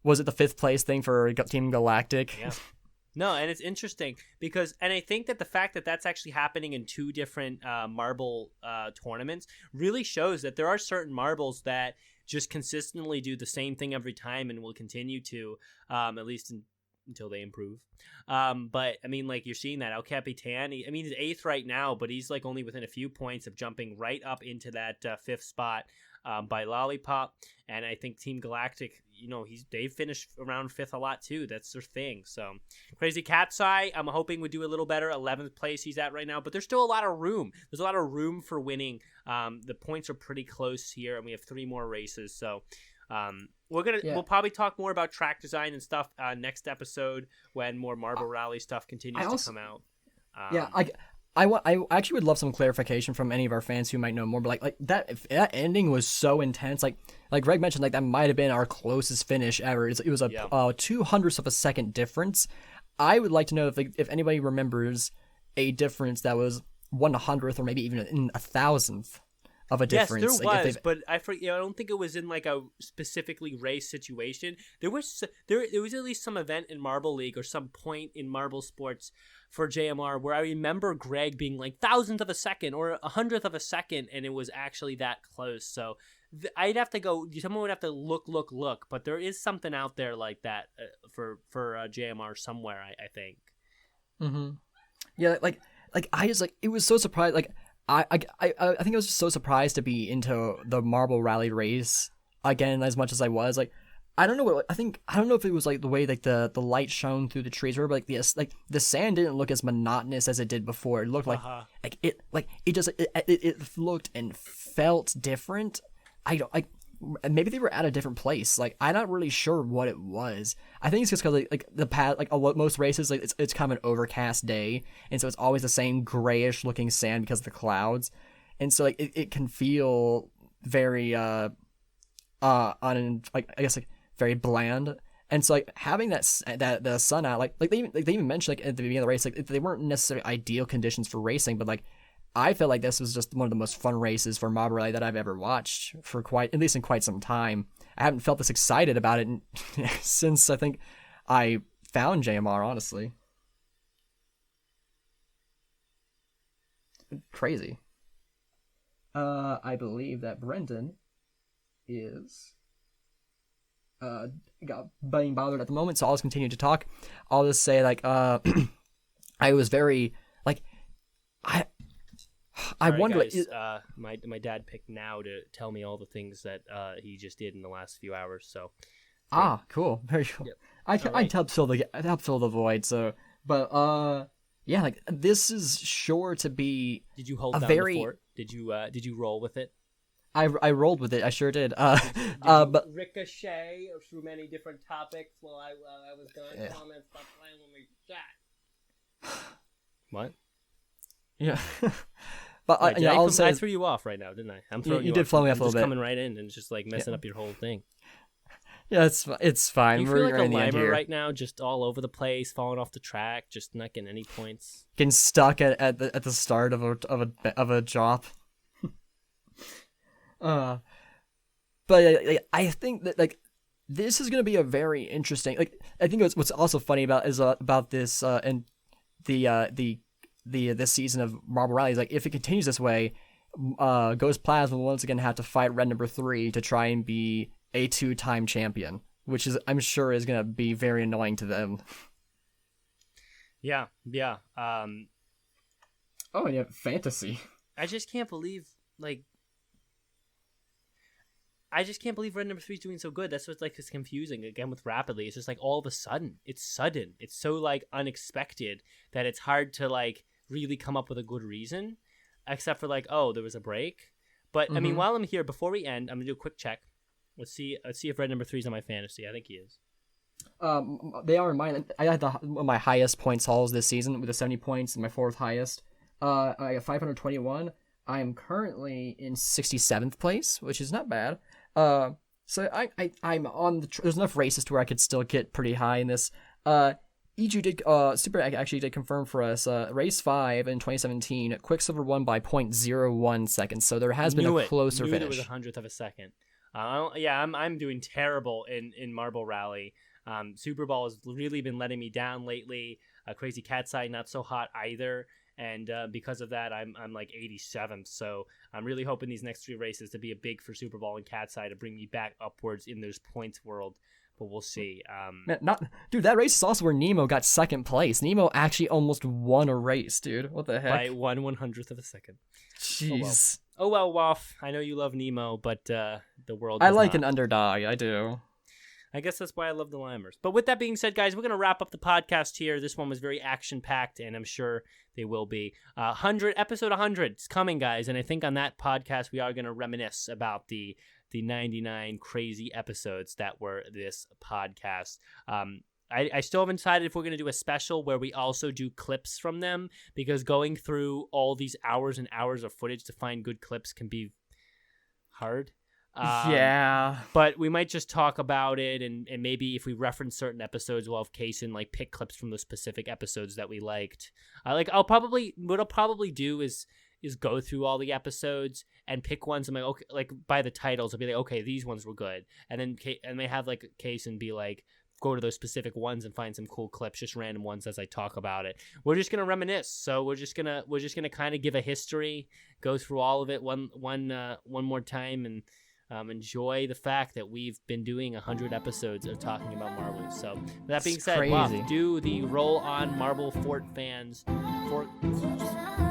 was it the 5th place thing for Team Galactic? Yeah. No, and it's interesting because, and I think that the fact that that's actually happening in 2 different marble tournaments really shows that there are certain marbles that just consistently do the same thing every time and will continue to, at least until they improve. But I mean, like you're seeing that El Capitan, he's 8th right now, but he's like only within a few points of jumping right up into that 5th spot by Lollipop. And I think Team Galactic, they've finished around 5th a lot too. That's their thing. So Crazy Cat's Eye, I'm hoping would do a little better. 11th place he's at right now, but there's still a lot of room. There's a lot of room for winning. The points are pretty close here, and we have 3 more races. So we'll probably talk more about track design and stuff next episode when more Marble Rally stuff continues to come out. I actually would love some clarification from any of our fans who might know more, but like that ending was so intense. Like Greg mentioned, like that might have been our closest finish ever. It was a 0.02 of a second difference. I would like to know if anybody remembers a difference that was 1/100th or maybe even in 1,000th of a difference. Yes, there Like, was, but I don't think it was in like a specifically race situation. There was at least some event in Marble League or some point in Marble Sports for JMR where I remember Greg being like thousandth of a second or 100th of a second, and it was actually that close. So I'd have to go. Someone would have to look, but there is something out there like that for JMR somewhere. I think. Mm-hmm. Yeah, like I just like it was so surprised. Like I think I was just so surprised to be into the Marble Rally race again as much as I was. Like I don't know if it was like the way like the light shone through the trees, but like the sand didn't look as monotonous as it did before. It looked like it looked and felt different. Maybe they were at a different place. Like I'm not really sure what it was. I think it's just because like the path, like most races, like it's kind of an overcast day, and so it's always the same grayish looking sand because of the clouds, and so like it can feel very very bland. And so like having that the sun out, like they even mentioned like at the beginning of the race, like they weren't necessarily ideal conditions for racing, but like I felt like this was just one of the most fun races for Marbula Rally that I've ever watched for quite some time. I haven't felt this excited about it since I think I found JMR, honestly. Crazy. I believe that Brendan is being bothered at the moment, so I'll just continue to talk. I'll just say like I was very like I wonder. Guys, my dad picked now to tell me all the things that he just did in the last few hours. So. Cool, very cool. Yep. I'd help fill the void. So, but yeah, like this is sure to be. Did you hold down the fort? Did you roll with it? I rolled with it. I sure did. But ricochet through many different topics while I was going to comment stop playing when we chat. What? Yeah. But I threw you off right now, didn't I? I'm throwing you did off. throw me off a little bit. Just coming right in and just like messing up your whole thing. Yeah, it's fine. You We're feel like in a the end limer here. right now, just all over the place, falling off the track, just not getting any points. Getting stuck at the start of a job. But I think that like this is gonna be a very interesting. Like I think what's also funny about this and the this season of Marble Rally is like if it continues this way, Ghost Plasma will once again have to fight Red Number 3 to try and be a 2-time champion, which is I'm sure is gonna be very annoying to them. Yeah. Oh, and you have fantasy. I just can't believe Red Number 3 is doing so good. That's what's like is confusing again with Rapidly. It's just like all of a sudden, it's sudden. It's so like unexpected that it's hard to like really come up with a good reason, except for like, oh, there was a break. But I mean, while I'm here, before we end, I'm gonna do a quick check. Let's see if Red Number 3 is on my fantasy. I think he is. They are mine. I had one of my highest points hauls this season with the 70 points, and my fourth highest. I got 521. I am currently in 67th place, which is not bad. So I'm on there's enough races to where I could still get pretty high in this. EG did Super actually did confirm for us race 5 in 2017. Quicksilver won by 0.01 seconds, so there has been a closer finish. It was 100th of a second. I'm doing terrible in Marble Rally. Super Bowl has really been letting me down lately. Crazy Cat's Eye not so hot either. And because of that, I'm like 87th. So I'm really hoping these next 3 races to be a big for Super Bowl and Cat's Eye to bring me back upwards in those points world. But we'll see. Dude, that race is also where Nemo got second place. Nemo actually almost won a race, dude. What the heck? By 1/100th of a second. Jeez. Oh well, Wof. I know you love Nemo, but the world. I like not. an underdog. I do. I guess that's why I love the Limers. But with that being said, guys, we're going to wrap up the podcast here. This one was very action-packed, and I'm sure they will be. Episode 100 is coming, guys, and I think on that podcast we are going to reminisce about the 99 crazy episodes that were this podcast. I still haven't decided if we're going to do a special where we also do clips from them, because going through all these hours and hours of footage to find good clips can be hard. Yeah, but we might just talk about it, and maybe if we reference certain episodes, we'll have Kaysen like pick clips from those specific episodes that we liked. What I'll probably do is is go through all the episodes and pick ones. I'm like, okay, like by the titles, I'll be like, okay, these ones were good, and then they have like a case and be like, go to those specific ones and find some cool clips, just random ones as I talk about it. We're just gonna reminisce, so we're just gonna kind of give a history, go through all of it one more time, and enjoy the fact that we've been doing 100 episodes of talking about Marvel. So with that being said, Wof, do the roll on Marble Fort fans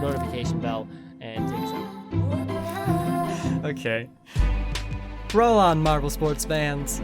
notification bell and take us out. Okay. Roll on, Marvel sports fans.